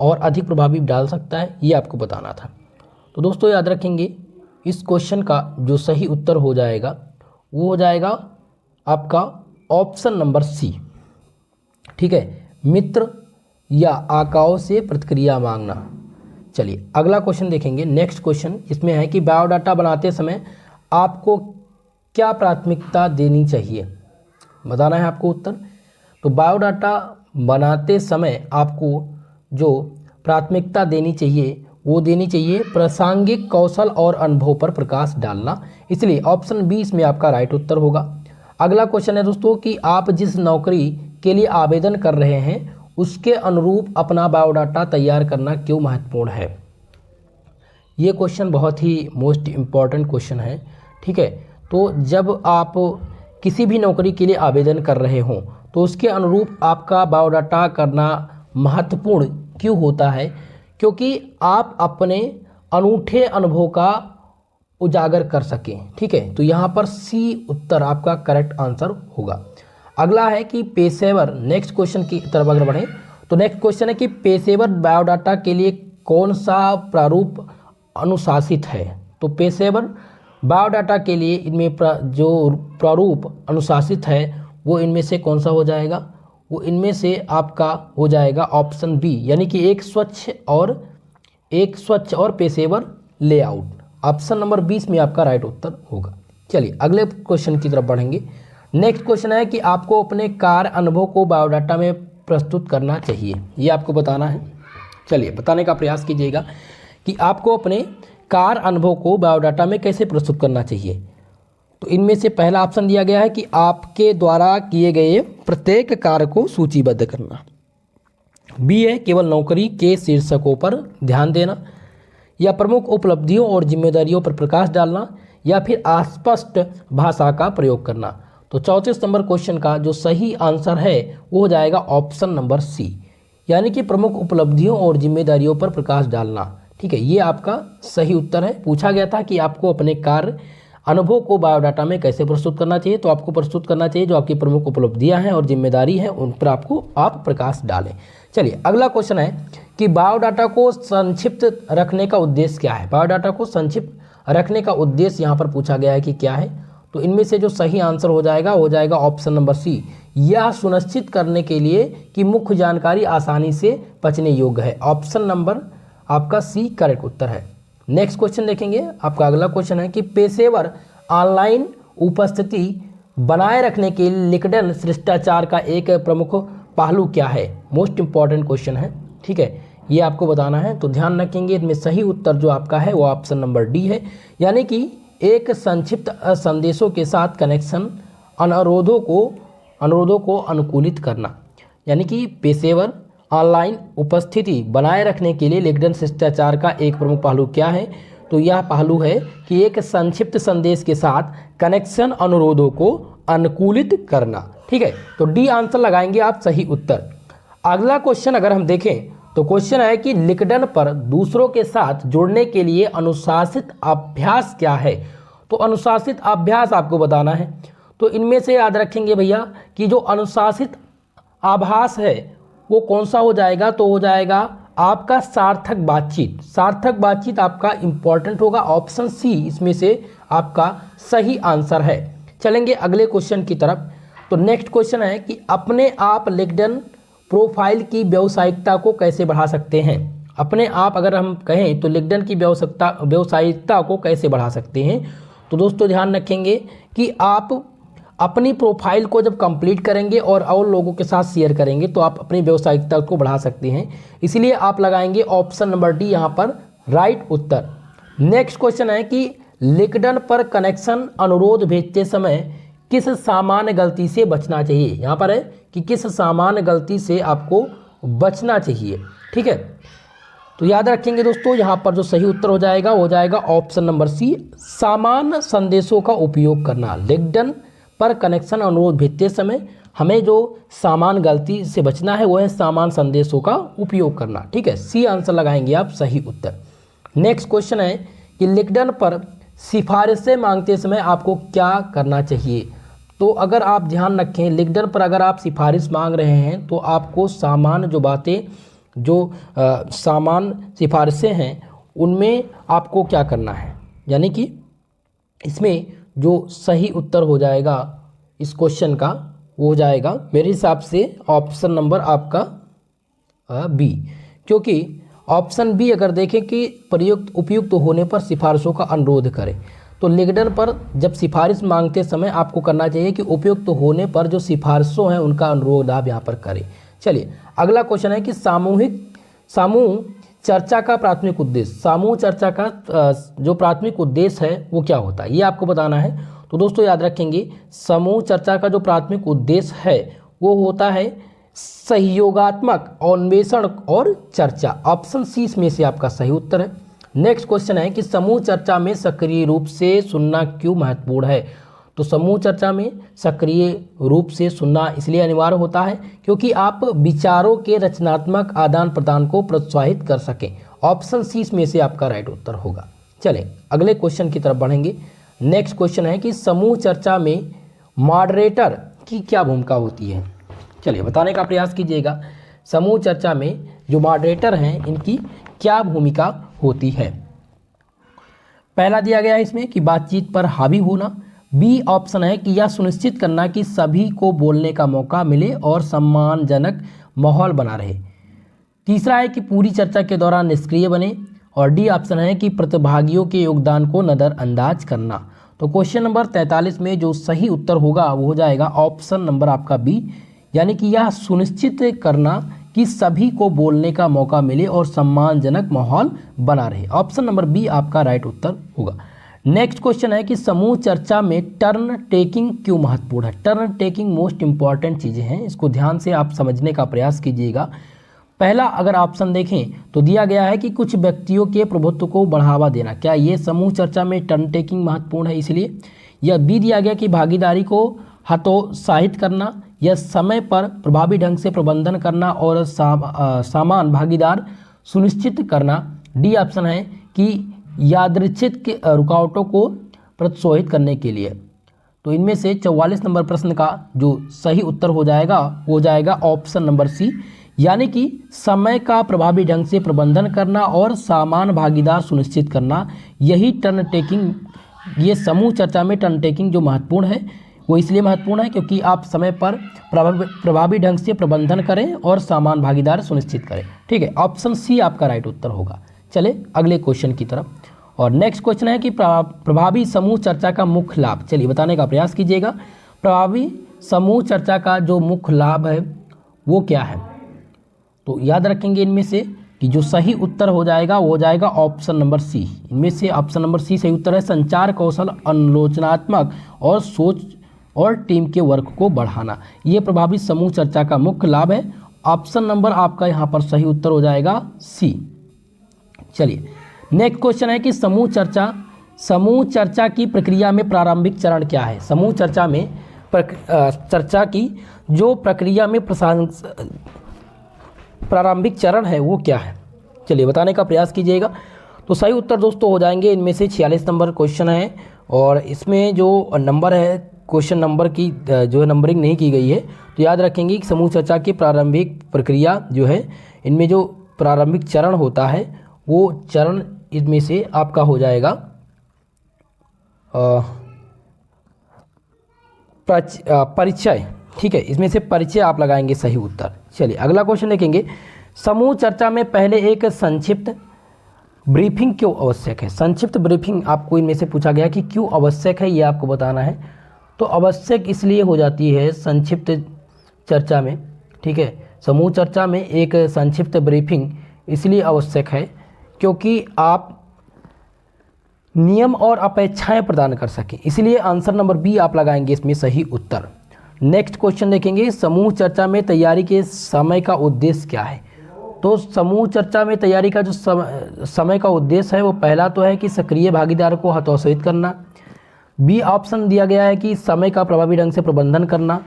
और अधिक प्रभावी डाल सकता है, ये आपको बताना था। तो दोस्तों याद रखेंगे, इस क्वेश्चन का जो सही उत्तर हो जाएगा वो हो जाएगा आपका ऑप्शन नंबर सी। ठीक है, मित्र या आकाओं से प्रतिक्रिया मांगना। चलिए अगला क्वेश्चन देखेंगे। नेक्स्ट क्वेश्चन इसमें है कि बायोडाटा बनाते समय आपको क्या प्राथमिकता देनी चाहिए, बताना है आपको उत्तर। तो बायोडाटा बनाते समय आपको जो प्राथमिकता देनी चाहिए वो देनी चाहिए प्रासंगिक कौशल और अनुभव पर प्रकाश डालना, इसलिए ऑप्शन बी इसमें आपका राइट उत्तर होगा। अगला क्वेश्चन है दोस्तों कि आप जिस नौकरी के लिए आवेदन कर रहे हैं उसके अनुरूप अपना बायोडाटा तैयार करना क्यों महत्वपूर्ण है। ये क्वेश्चन बहुत ही मोस्ट इम्पॉर्टेंट क्वेश्चन है। ठीक है, तो जब आप किसी भी नौकरी के लिए आवेदन कर रहे हों तो उसके अनुरूप आपका बायोडाटा करना महत्वपूर्ण क्यों होता है, क्योंकि आप अपने अनूठे अनुभव का उजागर कर सकें। ठीक है, तो यहाँ पर सी उत्तर आपका करेक्ट आंसर होगा। अगला है कि पेशेवर, नेक्स्ट क्वेश्चन की तरफ अगर बढ़ें तो नेक्स्ट क्वेश्चन है कि पेशेवर बायोडाटा के लिए कौन सा प्रारूप अनुशासित है। तो पेशेवर बायोडाटा के लिए इनमें जो प्रारूप अनुशासित है वो इनमें से कौन सा हो जाएगा, वो इनमें से आपका हो जाएगा ऑप्शन बी, यानी कि एक स्वच्छ और पेशेवर लेआउट। ऑप्शन नंबर 20 में आपका राइट उत्तर होगा। चलिए अगले क्वेश्चन की तरफ बढ़ेंगे। नेक्स्ट क्वेश्चन है कि आपको अपने कार्य अनुभव को बायोडाटा में प्रस्तुत करना चाहिए, ये आपको बताना है। चलिए बताने का प्रयास कीजिएगा कि आपको अपने कार्य अनुभव को बायोडाटा में कैसे प्रस्तुत करना चाहिए। तो इनमें से पहला ऑप्शन दिया गया है कि आपके द्वारा किए गए प्रत्येक कार्य को सूचीबद्ध करना। बी है केवल नौकरी के शीर्षकों पर ध्यान देना, या प्रमुख उपलब्धियों और जिम्मेदारियों पर प्रकाश डालना, या फिर अस्पष्ट भाषा का प्रयोग करना। तो 34 नंबर क्वेश्चन का जो सही आंसर है वो हो जाएगा ऑप्शन नंबर सी, यानी कि प्रमुख उपलब्धियों और जिम्मेदारियों पर प्रकाश डालना। ठीक है, ये आपका सही उत्तर है। पूछा गया था कि आपको अपने कार्य अनुभव को बायोडाटा में कैसे प्रस्तुत करना चाहिए, तो आपको प्रस्तुत करना चाहिए जो आपकी प्रमुख उपलब्धियां हैं और जिम्मेदारी है उन पर आप प्रकाश डालें। चलिए अगला क्वेश्चन है कि बायोडाटा को संक्षिप्त रखने का उद्देश्य क्या है। बायोडाटा को संक्षिप्त रखने का उद्देश्य यहाँ पर पूछा गया है कि क्या है। तो इनमें से जो सही आंसर हो जाएगा ऑप्शन नंबर सी, यह सुनिश्चित करने के लिए कि मुख्य जानकारी आसानी से पचने योग्य है। ऑप्शन नंबर आपका सी करेक्ट उत्तर है। नेक्स्ट क्वेश्चन देखेंगे। आपका अगला क्वेश्चन है कि पेशेवर ऑनलाइन उपस्थिति बनाए रखने के लिए लिंक्डइन शिष्टाचार का एक प्रमुख पहलू क्या है। मोस्ट इंपॉर्टेंट क्वेश्चन है। ठीक है, ये आपको बताना है। तो ध्यान रखेंगे इसमें सही उत्तर जो आपका है वो ऑप्शन नंबर डी है, यानी कि एक संक्षिप्त संदेशों के साथ कनेक्शन अनुरोधों को अनुकूलित करना। यानी कि पेशेवर ऑनलाइन उपस्थिति बनाए रखने के लिए लिंक्डइन शिष्टाचार का एक प्रमुख पहलू क्या है। तो यह पहलू है कि एक संक्षिप्त संदेश के साथ कनेक्शन अनुरोधों को अनुकूलित करना। ठीक है, तो डी आंसर लगाएंगे आप सही उत्तर। अगला क्वेश्चन अगर हम देखें तो क्वेश्चन है कि लिंक्डइन पर दूसरों के साथ जुड़ने के लिए अनुशासित अभ्यास क्या है। तो अनुशासित अभ्यास आपको बताना है। तो इनमें से याद रखेंगे भैया कि जो अनुशासित आभास है वो कौन सा हो जाएगा। तो हो जाएगा आपका सार्थक बातचीत। सार्थक बातचीत आपका इंपॉर्टेंट होगा। ऑप्शन सी इसमें से आपका सही आंसर है। चलेंगे अगले क्वेश्चन की तरफ। तो नेक्स्ट क्वेश्चन है कि अपने आप लिंक्डइन प्रोफाइल की व्यावसायिकता को कैसे बढ़ा सकते हैं। अपने आप अगर हम कहें तो लिंक्डइन की व्यावसायिकता को कैसे बढ़ा सकते हैं। तो दोस्तों ध्यान रखेंगे कि आप अपनी प्रोफाइल को जब कंप्लीट करेंगे और लोगों के साथ शेयर करेंगे तो आप अपनी व्यावसायिकता को बढ़ा सकते हैं। इसलिए आप लगाएंगे ऑप्शन नंबर डी यहाँ पर राइट उत्तर। नेक्स्ट क्वेश्चन है कि लिंक्डइन पर कनेक्शन अनुरोध भेजते समय किस सामान्य गलती से बचना चाहिए। यहाँ पर है कि किस सामान्य गलती से आपको बचना चाहिए। ठीक है, तो याद रखेंगे दोस्तों, यहाँ पर जो सही उत्तर हो जाएगा वो हो जाएगा ऑप्शन नंबर सी, सामान्य संदेशों का उपयोग करना। लिंक्डइन पर कनेक्शन अनुरोध भेजते समय हमें जो सामान्य गलती से बचना है वो है सामान्य संदेशों का उपयोग करना। ठीक है, सी आंसर लगाएंगे आप सही उत्तर। नेक्स्ट क्वेश्चन है कि लिंक्डइन पर सिफारिशें मांगते समय आपको क्या करना चाहिए। तो अगर आप ध्यान रखें, लिंक्डइन पर अगर आप सिफारिश मांग रहे हैं तो आपको सामान्य जो बातें, जो सामान्य सिफारिशें हैं उनमें आपको क्या करना है, यानी कि इसमें जो सही उत्तर हो जाएगा इस क्वेश्चन का वो हो जाएगा मेरे हिसाब से ऑप्शन नंबर आपका बी, क्योंकि ऑप्शन बी अगर देखें कि प्रयुक्त उपयुक्त होने पर सिफारिशों का अनुरोध करें, तो लिंक्डइन पर जब सिफारिश मांगते समय आपको करना चाहिए कि उपयुक्त होने पर जो सिफारिशों हैं उनका अनुरोध आप यहाँ पर करें। चलिए अगला क्वेश्चन है कि समूह चर्चा का प्राथमिक उद्देश्य। समूह चर्चा का जो प्राथमिक उद्देश्य है वो क्या होता है, ये आपको बताना है। तो दोस्तों याद रखेंगे, समूह चर्चा का जो प्राथमिक उद्देश्य है वो होता है सहयोगात्मक अन्वेषण और चर्चा। ऑप्शन सी इसमें से आपका सही उत्तर है। नेक्स्ट क्वेश्चन है कि समूह चर्चा में सक्रिय रूप से सुनना क्यों महत्वपूर्ण है। तो समूह चर्चा में सक्रिय रूप से सुनना इसलिए अनिवार्य होता है क्योंकि आप विचारों के रचनात्मक आदान प्रदान को प्रोत्साहित कर सकें। ऑप्शन सी इसमें से आपका राइट उत्तर होगा। चलें अगले क्वेश्चन की तरफ बढ़ेंगे। नेक्स्ट क्वेश्चन है कि समूह चर्चा में मॉडरेटर की क्या भूमिका होती है। चलिए बताने का प्रयास कीजिएगा, समूह चर्चा में जो मॉडरेटर हैं इनकी क्या भूमिका होती है। पहला दिया गया है इसमें कि बातचीत पर हावी होना। बी ऑप्शन है कि यह सुनिश्चित करना कि सभी को बोलने का मौका मिले और सम्मानजनक माहौल बना रहे। तीसरा है कि पूरी चर्चा के दौरान निष्क्रिय बने। और डी ऑप्शन है कि प्रतिभागियों के योगदान को नज़रअंदाज करना। तो क्वेश्चन नंबर 43 में जो सही उत्तर होगा वो हो जाएगा ऑप्शन नंबर आपका बी, यानी कि यह सुनिश्चित करना कि सभी को बोलने का मौका मिले और सम्मानजनक माहौल बना रहे। ऑप्शन नंबर बी आपका राइट उत्तर होगा। नेक्स्ट क्वेश्चन है कि समूह चर्चा में टर्न टेकिंग क्यों महत्वपूर्ण है। टर्न टेकिंग मोस्ट इंपॉर्टेंट चीज़ें हैं, इसको ध्यान से आप समझने का प्रयास कीजिएगा। पहला अगर ऑप्शन देखें तो दिया गया है कि कुछ व्यक्तियों के प्रभुत्व को बढ़ावा देना। क्या ये समूह चर्चा में टर्न टेकिंग महत्वपूर्ण है इसलिए। या बी दिया गया कि भागीदारी को हतोत्साहित करना या समय पर प्रभावी ढंग से प्रबंधन करना और समान भागीदार सुनिश्चित करना। डी ऑप्शन है कि यादृच्छिक रुकावटों को प्रोत्साहित करने के लिए। तो इनमें से 44 नंबर प्रश्न का जो सही उत्तर हो जाएगा वो हो जाएगा ऑप्शन नंबर सी, यानी कि समय का प्रभावी ढंग से प्रबंधन करना और समान भागीदार सुनिश्चित करना। यही टर्न टेकिंग, ये समूह चर्चा में टर्न टेकिंग जो महत्वपूर्ण है वो इसलिए महत्वपूर्ण है क्योंकि आप समय पर प्रभावी ढंग से प्रबंधन करें और समान भागीदार सुनिश्चित करें। ठीक है, ऑप्शन सी आपका राइट उत्तर होगा। चले अगले क्वेश्चन की तरफ। और नेक्स्ट क्वेश्चन है कि प्रभावी समूह चर्चा का मुख्य लाभ। चलिए बताने का प्रयास कीजिएगा, प्रभावी समूह चर्चा का जो मुख्य लाभ है वो क्या है। तो याद रखेंगे इनमें से कि जो सही उत्तर हो जाएगा वो हो जाएगा ऑप्शन नंबर सी। इनमें से ऑप्शन नंबर सी सही उत्तर है। संचार कौशल, आलोचनात्मक और सोच और टीम के वर्क को बढ़ाना, ये प्रभावी समूह चर्चा का मुख्य लाभ है। ऑप्शन नंबर आपका यहाँ पर सही उत्तर हो जाएगा सी। चलिए नेक्स्ट क्वेश्चन है कि समूह चर्चा की प्रक्रिया में प्रारंभिक चरण क्या है। समूह चर्चा में चर्चा की जो प्रक्रिया में प्रारंभिक चरण है वो क्या है। चलिए बताने का प्रयास कीजिएगा। तो सही उत्तर दोस्तों हो जाएंगे इनमें से 46 नंबर क्वेश्चन है और इसमें जो नंबर है क्वेश्चन नंबर की जो है नंबरिंग नहीं की गई है। तो याद रखेंगे कि समूह चर्चा की प्रारंभिक प्रक्रिया जो है इनमें जो प्रारंभिक चरण होता है वो चरण इनमें से आपका हो जाएगा परिचय। ठीक है, इसमें से परिचय आप लगाएंगे सही उत्तर। चलिए अगला क्वेश्चन देखेंगे, समूह चर्चा में पहले एक संक्षिप्त ब्रीफिंग क्यों आवश्यक है। संक्षिप्त ब्रीफिंग आपको इनमें से पूछा गया कि क्यों आवश्यक है, ये आपको बताना है। तो आवश्यक इसलिए हो जाती है संक्षिप्त चर्चा में, ठीक है, समूह चर्चा में एक संक्षिप्त ब्रीफिंग इसलिए आवश्यक है क्योंकि आप नियम और अपेक्षाएं प्रदान कर सके, इसलिए आंसर नंबर बी आप लगाएंगे इसमें सही उत्तर। नेक्स्ट क्वेश्चन देखेंगे, समूह चर्चा में तैयारी के समय का उद्देश्य क्या है। तो समूह चर्चा में तैयारी का जो समय का उद्देश्य है वो पहला तो है कि सक्रिय भागीदार को हतोत्साहित करना, बी ऑप्शन दिया गया है कि समय का प्रभावी ढंग से प्रबंधन करना,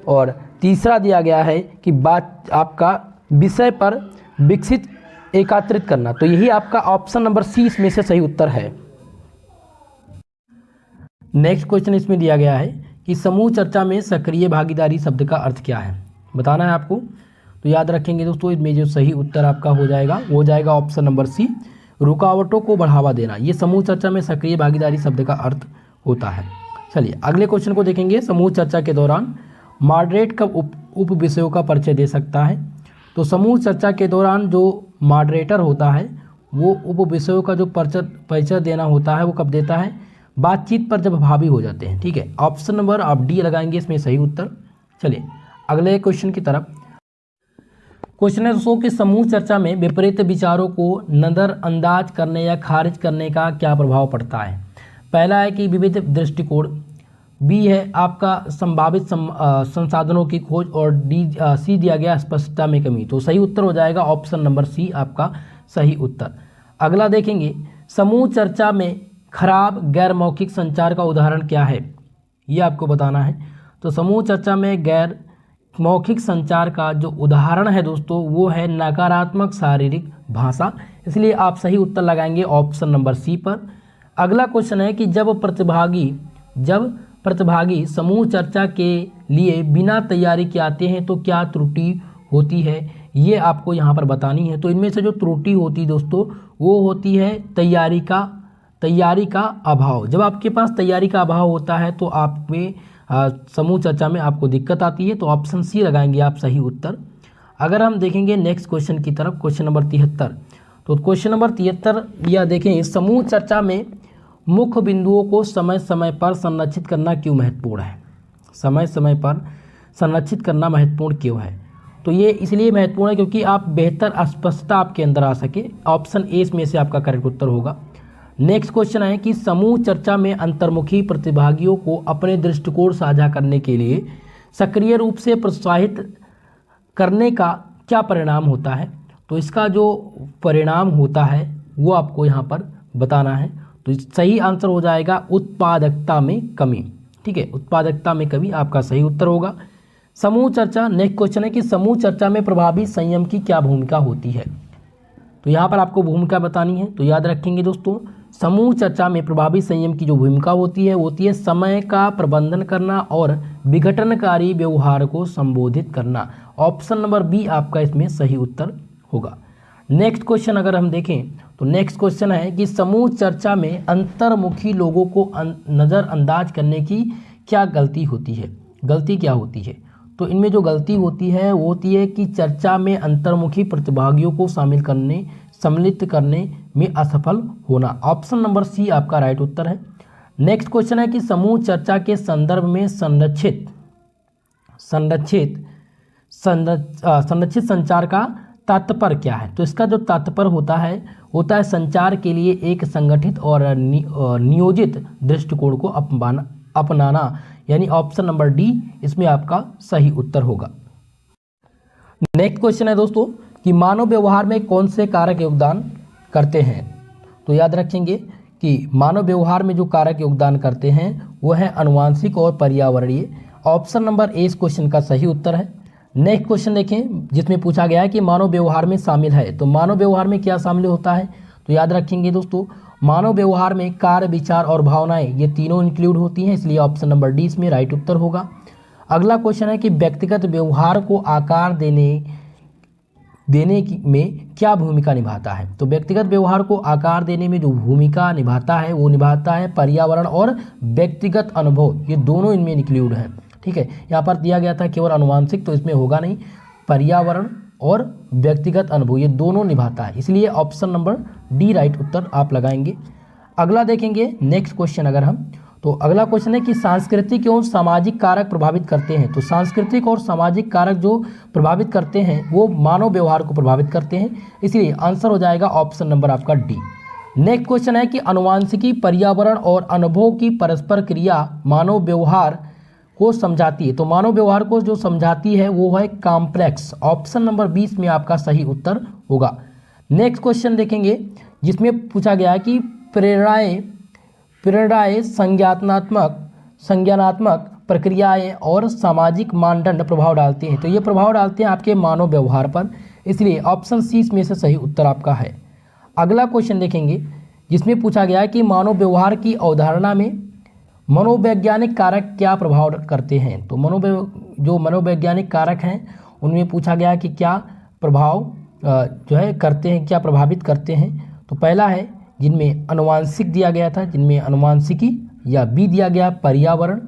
और तीसरा दिया गया है कि बात आपका विषय पर विकसित एकत्रित करना। तो यही आपका ऑप्शन नंबर सी इसमें से सही उत्तर है। नेक्स्ट क्वेश्चन इसमें दिया गया है कि समूह चर्चा में सक्रिय भागीदारी शब्द का अर्थ क्या है, बताना है आपको। तो याद रखेंगे दोस्तों, इसमें जो सही उत्तर आपका हो जाएगा वो हो जाएगा ऑप्शन नंबर सी, रुकावटों को बढ़ावा देना। ये समूह चर्चा में सक्रिय भागीदारी शब्द का अर्थ होता है। चलिए अगले क्वेश्चन को देखेंगे, समूह चर्चा के दौरान मॉडरेट कब उप विषयों का परिचय दे सकता है। तो समूह चर्चा के दौरान जो मॉडरेटर होता है वो उप विषयों का जो परिचय देना होता है वो कब देता है, बातचीत पर जब हावी हो जाते हैं। ठीक है, ऑप्शन नंबर आप डी लगाएंगे इसमें सही उत्तर। चलिए अगले क्वेश्चन की तरफ। क्वेश्चन है दोस्तों कि समूह चर्चा में विपरीत विचारों को नज़रअंदाज करने या खारिज करने का क्या प्रभाव पड़ता है। पहला है कि विविध दृष्टिकोण, बी है आपका संभावित संसाधनों की खोज, और सी दिया गया स्पष्टता में कमी। तो सही उत्तर हो जाएगा ऑप्शन नंबर सी आपका सही उत्तर। अगला देखेंगे, समूह चर्चा में खराब गैर मौखिक संचार का उदाहरण क्या है, ये आपको बताना है। तो समूह चर्चा में गैर मौखिक संचार का जो उदाहरण है दोस्तों वो है नकारात्मक शारीरिक भाषा, इसलिए आप सही उत्तर लगाएंगे ऑप्शन नंबर सी पर। अगला क्वेश्चन है कि जब प्रतिभागी समूह चर्चा के लिए बिना तैयारी के आते हैं तो क्या त्रुटि होती है, ये आपको यहाँ पर बतानी है। तो इनमें से जो त्रुटि होती है दोस्तों वो होती है तैयारी का अभाव। जब आपके पास तैयारी का अभाव होता है तो आप में समूह चर्चा में आपको दिक्कत आती है। तो ऑप्शन सी लगाएंगे आप सही उत्तर। अगर हम देखेंगे नेक्स्ट क्वेश्चन की तरफ, क्वेश्चन नंबर 73। तो क्वेश्चन नंबर 73 या देखें, समूह चर्चा में मुख्य बिंदुओं को समय समय पर संरक्षित करना क्यों महत्वपूर्ण है। समय समय पर संरक्षित करना महत्वपूर्ण क्यों है। तो ये इसलिए महत्वपूर्ण है क्योंकि आप बेहतर स्पष्टता आपके अंदर आ सके। ऑप्शन ए में से आपका करेक्ट उत्तर होगा। नेक्स्ट क्वेश्चन है कि समूह चर्चा में अंतर्मुखी प्रतिभागियों को अपने दृष्टिकोण साझा करने के लिए सक्रिय रूप से प्रोत्साहित करने का क्या परिणाम होता है। तो इसका जो परिणाम होता है वो आपको यहाँ पर बताना है। तो सही आंसर हो जाएगा उत्पादकता में कमी। ठीक है, उत्पादकता में कमी आपका सही उत्तर होगा। समूह चर्चा, नेक्स्ट क्वेश्चन है कि समूह चर्चा में प्रभावी संयम की क्या भूमिका होती है। तो यहाँ पर आपको भूमिका बतानी है। तो याद रखेंगे दोस्तों, समूह चर्चा में प्रभावी संयम की जो भूमिका होती है समय का प्रबंधन करना और विघटनकारी व्यवहार को संबोधित करना। ऑप्शन नंबर बी आपका इसमें सही उत्तर होगा। नेक्स्ट क्वेश्चन अगर हम देखें तो नेक्स्ट क्वेश्चन है कि समूह चर्चा में अंतर्मुखी लोगों को नज़रअंदाज करने की क्या गलती होती है, गलती क्या होती है। तो इनमें जो गलती होती है वो होती है कि चर्चा में अंतर्मुखी प्रतिभागियों को सम्मिलित करने में असफल होना। ऑप्शन नंबर सी आपका राइट उत्तर है। नेक्स्ट क्वेश्चन है कि समूह चर्चा के संदर्भ में संरक्षित संचार का तात्पर्य क्या है। तो इसका जो तात्पर्य होता है संचार के लिए एक संगठित और नियोजित दृष्टिकोण को अपनाना, यानी ऑप्शन नंबर डी इसमें आपका सही उत्तर होगा। नेक्स्ट क्वेश्चन है दोस्तों कि मानव व्यवहार में कौन से कारक योगदान करते हैं। तो याद रखेंगे कि मानव व्यवहार में जो कारक योगदान करते हैं वो है आनुवांशिक और पर्यावरणीय। ऑप्शन नंबर ए इस क्वेश्चन का सही उत्तर है। नेक्स्ट क्वेश्चन देखें जिसमें पूछा गया है कि मानव व्यवहार में शामिल है। तो मानव व्यवहार में क्या शामिल होता है। तो याद रखेंगे दोस्तों, मानव व्यवहार में कार्य, विचार और भावनाएं ये तीनों इंक्लूड होती हैं, इसलिए ऑप्शन नंबर डी इसमें राइट उत्तर होगा। अगला क्वेश्चन है कि व्यक्तिगत व्यवहार को आकार देने में क्या भूमिका निभाता है। तो व्यक्तिगत व्यवहार को आकार देने में जो भूमिका निभाता है वो निभाता है पर्यावरण और व्यक्तिगत अनुभव, ये दोनों इनमें इंक्लूड हैं। ठीक है, यहाँ पर दिया गया था केवल आनुवांशिक, तो इसमें होगा नहीं। पर्यावरण और व्यक्तिगत अनुभव ये दोनों निभाता है, इसलिए ऑप्शन नंबर डी राइट उत्तर आप लगाएंगे। अगला देखेंगे नेक्स्ट क्वेश्चन अगर हम, तो अगला क्वेश्चन है कि सांस्कृतिक एवं सामाजिक कारक प्रभावित करते हैं। तो सांस्कृतिक और सामाजिक कारक जो प्रभावित करते हैं वो मानव व्यवहार को प्रभावित करते हैं, इसलिए आंसर हो जाएगा ऑप्शन नंबर आपका डी। नेक्स्ट क्वेश्चन है कि अनुवांशिकी पर्यावरण और अनुभव की परस्पर क्रिया मानव व्यवहार को समझाती है। तो मानव व्यवहार को जो समझाती है वो है कॉम्प्लेक्स। ऑप्शन नंबर 20 में आपका सही उत्तर होगा। नेक्स्ट क्वेश्चन देखेंगे जिसमें पूछा गया है कि प्रेरणाएं संज्ञानात्मक प्रक्रियाएं और सामाजिक मानदंड प्रभाव डालते हैं। तो ये प्रभाव डालते हैं आपके मानव व्यवहार पर, इसलिए ऑप्शन सी में से सही उत्तर आपका है। अगला क्वेश्चन देखेंगे जिसमें पूछा गया है कि मानव व्यवहार की अवधारणा में मनोवैज्ञानिक कारक क्या प्रभाव करते हैं। तो जो मनोवैज्ञानिक कारक हैं उनमें पूछा गया कि क्या प्रभाव जो है करते हैं, क्या प्रभावित करते हैं। तो पहला है जिनमें अनुवांशिक दिया गया था, जिनमें अनुवांशिकी, या बी दिया गया पर्यावरण,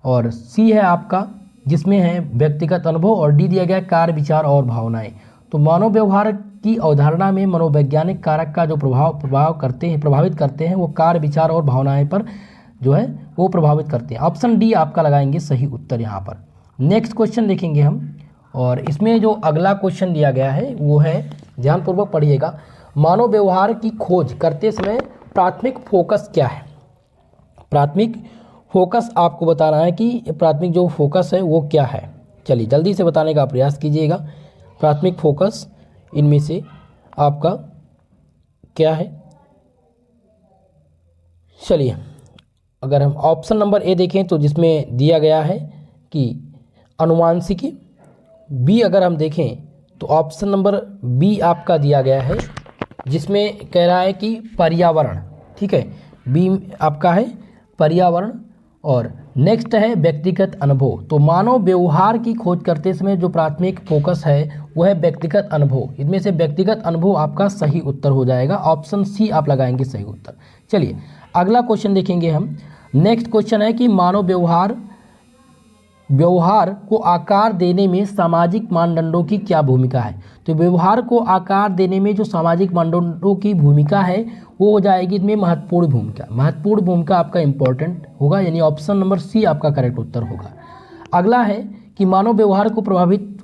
और सी है आपका जिसमें है व्यक्तिगत अनुभव, और डी दिया गया कार्य विचार और भावनाएं। तो मानव व्यवहार की अवधारणा में मनोवैज्ञानिक कारक का जो प्रभावित करते हैं वो कार्य विचार और भावनाएं पर जो है वो प्रभावित करते हैं। ऑप्शन डी आपका लगाएंगे सही उत्तर यहाँ पर। नेक्स्ट क्वेश्चन देखेंगे हम, और इसमें जो अगला क्वेश्चन दिया गया है वो है, ध्यानपूर्वक पढ़िएगा, मानव व्यवहार की खोज करते समय प्राथमिक फोकस क्या है। प्राथमिक फोकस आपको बताना है कि प्राथमिक जो फोकस है वो क्या है। चलिए जल्दी से बताने का प्रयास कीजिएगा। प्राथमिक फोकस इनमें से आपका क्या है। चलिए अगर हम ऑप्शन नंबर ए देखें तो जिसमें दिया गया है कि अनुवांशिकी, बी अगर हम देखें तो ऑप्शन नंबर बी आपका दिया गया है जिसमें कह रहा है कि पर्यावरण, ठीक है, बी आपका है पर्यावरण, और नेक्स्ट है व्यक्तिगत अनुभव। तो मानव व्यवहार की खोज करते समय जो प्राथमिक फोकस है वो है व्यक्तिगत अनुभव। इनमें से व्यक्तिगत अनुभव आपका सही उत्तर हो जाएगा, ऑप्शन सी आप लगाएंगे सही उत्तर। चलिए अगला क्वेश्चन देखेंगे हम। नेक्स्ट क्वेश्चन है कि मानव व्यवहार को आकार देने में सामाजिक मानदंडों की क्या भूमिका है। तो व्यवहार को आकार देने में जो सामाजिक मानदंडों की भूमिका है वो हो जाएगी इसमें महत्वपूर्ण भूमिका आपका इंपॉर्टेंट होगा, यानी ऑप्शन नंबर सी आपका करेक्ट उत्तर होगा। अगला है कि मानव व्यवहार प्रभावित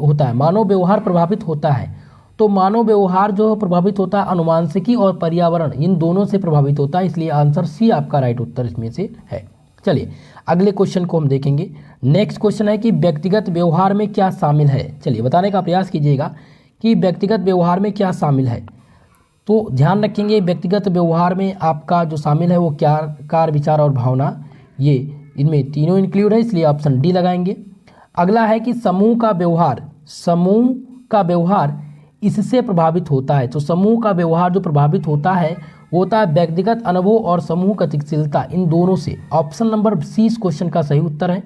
होता है। तो मानव व्यवहार जो प्रभावित होता है अनुवांशिकी और पर्यावरण इन दोनों से प्रभावित होता है, इसलिए आंसर सी आपका राइट उत्तर इसमें से है। चलिए अगले क्वेश्चन को हम देखेंगे। नेक्स्ट क्वेश्चन है कि व्यक्तिगत व्यवहार में क्या शामिल है। चलिए बताने का प्रयास कीजिएगा कि व्यक्तिगत व्यवहार में क्या शामिल है। तो ध्यान रखेंगे व्यक्तिगत व्यवहार में आपका जो शामिल है वो क्या कार्य विचार और भावना, ये इनमें तीनों इंक्लूड है, इसलिए ऑप्शन डी लगाएंगे। अगला है कि समूह का व्यवहार इससे प्रभावित होता है। तो समूह का व्यवहार जो प्रभावित होता है वो होता है व्यक्तिगत अनुभव और समूह गतिशीलता, इन दोनों से। ऑप्शन नंबर सी इस क्वेश्चन का सही उत्तर है।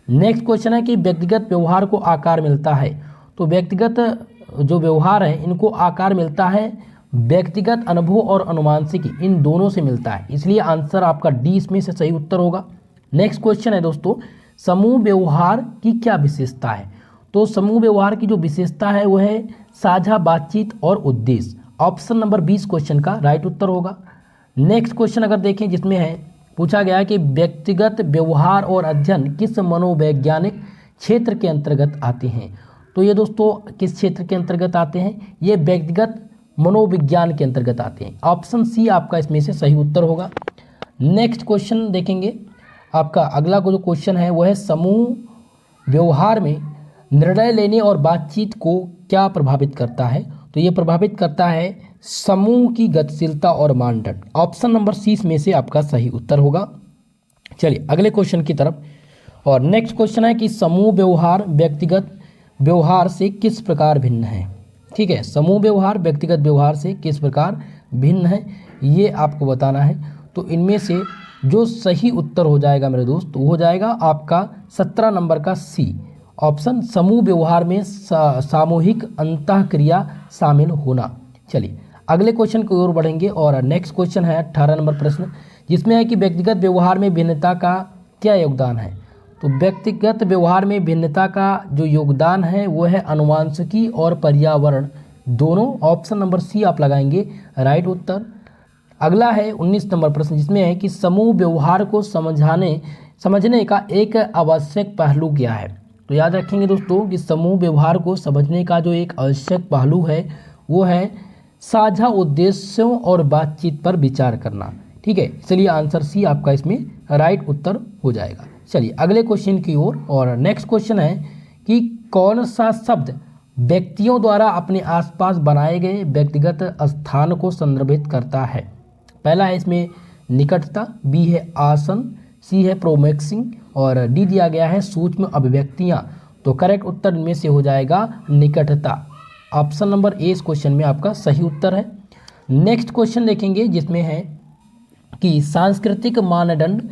नेक्स्ट क्वेश्चन है कि व्यक्तिगत व्यवहार को आकार मिलता है। तो व्यक्तिगत जो व्यवहार है इनको आकार मिलता है व्यक्तिगत अनुभव और अनुवांशिकी इन दोनों से मिलता है, इसलिए आंसर आपका डी इसमें से सही उत्तर होगा। नेक्स्ट क्वेश्चन है दोस्तों, समूह व्यवहार की क्या विशेषता है। तो समूह व्यवहार की जो विशेषता है वो है साझा बातचीत और उद्देश्य। ऑप्शन नंबर 20 क्वेश्चन का राइट उत्तर होगा। नेक्स्ट क्वेश्चन अगर देखें जिसमें है पूछा गया है कि व्यक्तिगत व्यवहार और अध्ययन किस मनोवैज्ञानिक क्षेत्र के अंतर्गत आते हैं। तो ये दोस्तों किस क्षेत्र के अंतर्गत आते हैं, ये व्यक्तिगत मनोविज्ञान के अंतर्गत आते हैं। ऑप्शन सी आपका इसमें से सही उत्तर होगा। नेक्स्ट क्वेश्चन देखेंगे, आपका अगला जो क्वेश्चन है वो है समूह व्यवहार में निर्णय लेने और बातचीत को क्या प्रभावित करता है। तो ये प्रभावित करता है समूह की गतिशीलता और मानदंड। ऑप्शन नंबर सी में से आपका सही उत्तर होगा। चलिए अगले क्वेश्चन की तरफ, और नेक्स्ट क्वेश्चन है कि समूह व्यवहार व्यक्तिगत व्यवहार से किस प्रकार भिन्न है। ठीक है, समूह व्यवहार व्यक्तिगत व्यवहार से किस प्रकार भिन्न है ये आपको बताना है। तो इनमें से जो सही उत्तर हो जाएगा मेरे दोस्त वो हो जाएगा आपका 17 नंबर का सी ऑप्शन, समूह व्यवहार में सामूहिक अंतःक्रिया शामिल होना। चलिए अगले क्वेश्चन की ओर बढ़ेंगे, और नेक्स्ट क्वेश्चन है 18 नंबर प्रश्न, जिसमें है कि व्यक्तिगत व्यवहार में भिन्नता का क्या योगदान है। तो व्यक्तिगत व्यवहार में भिन्नता का जो योगदान है वो है अनुवांशिकी और पर्यावरण दोनों। ऑप्शन नंबर सी आप लगाएंगे राइट उत्तर। अगला है 19 नंबर प्रश्न, जिसमें है कि समूह व्यवहार को समझने का एक आवश्यक पहलू क्या है। तो याद रखेंगे दोस्तों कि समूह व्यवहार को समझने का जो एक आवश्यक पहलू है वो है साझा उद्देश्यों और बातचीत पर विचार करना। ठीक है, चलिए आंसर सी आपका इसमें राइट उत्तर हो जाएगा। चलिए अगले क्वेश्चन की ओर। और नेक्स्ट क्वेश्चन है कि कौन सा शब्द व्यक्तियों द्वारा अपने आसपास बनाए गए व्यक्तिगत स्थान को संदर्भित करता है। पहला है इसमें निकटता, बी है आसन, सी है प्रोमिक्सिंग और डी दिया गया है सूक्ष्म अभिव्यक्तियां। तो करेक्ट उत्तर इनमें से हो जाएगा निकटता। ऑप्शन नंबर ए इस क्वेश्चन में आपका सही उत्तर है। नेक्स्ट क्वेश्चन देखेंगे जिसमें है कि सांस्कृतिक मानदंड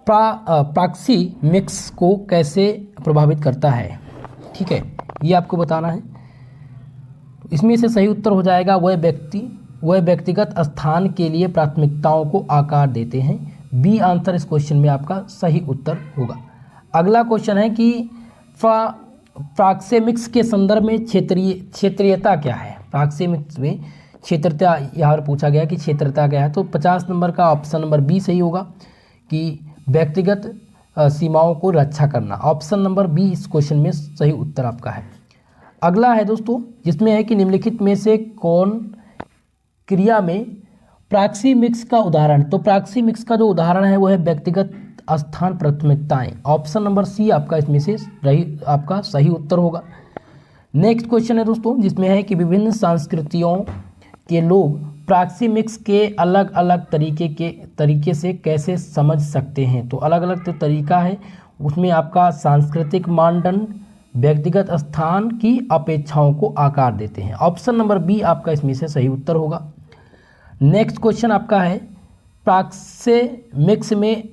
प्रॉक्सिमिक्स को कैसे प्रभावित करता है। ठीक है, ये आपको बताना है। इसमें से सही उत्तर हो जाएगा वह व्यक्तिगत स्थान के लिए प्राथमिकताओं को आकार देते हैं। बी आंसर इस क्वेश्चन में आपका सही उत्तर होगा। अगला क्वेश्चन है कि प्रॉक्सिमिक्स के संदर्भ में क्षेत्रीयता क्या है। प्रॉक्सिमिक्स में क्षेत्रता यहाँ पर पूछा गया कि क्षेत्रता क्या है। तो 50 नंबर का ऑप्शन नंबर बी सही होगा कि व्यक्तिगत सीमाओं को रक्षा करना। ऑप्शन नंबर बी इस क्वेश्चन में सही उत्तर आपका है। अगला है दोस्तों जिसमें है कि निम्नलिखित में से कौन क्रिया में प्रॉक्सिमिक्स का उदाहरण। तो प्रॉक्सिमिक्स का जो उदाहरण है वो है व्यक्तिगत स्थान प्राथमिकताएं। ऑप्शन नंबर सी आपका इसमें से आपका सही उत्तर होगा। नेक्स्ट क्वेश्चन है दोस्तों जिसमें है कि विभिन्न संस्कृतियों के लोग प्रॉक्सिमिक्स के अलग अलग तरीके से कैसे समझ सकते हैं। तो अलग अलग जो तरीका है उसमें आपका सांस्कृतिक मानदंड व्यक्तिगत स्थान की अपेक्षाओं को आकार देते हैं। ऑप्शन नंबर बी आपका इसमें से सही उत्तर होगा। नेक्स्ट क्वेश्चन आपका है प्रॉक्सिमिक्स में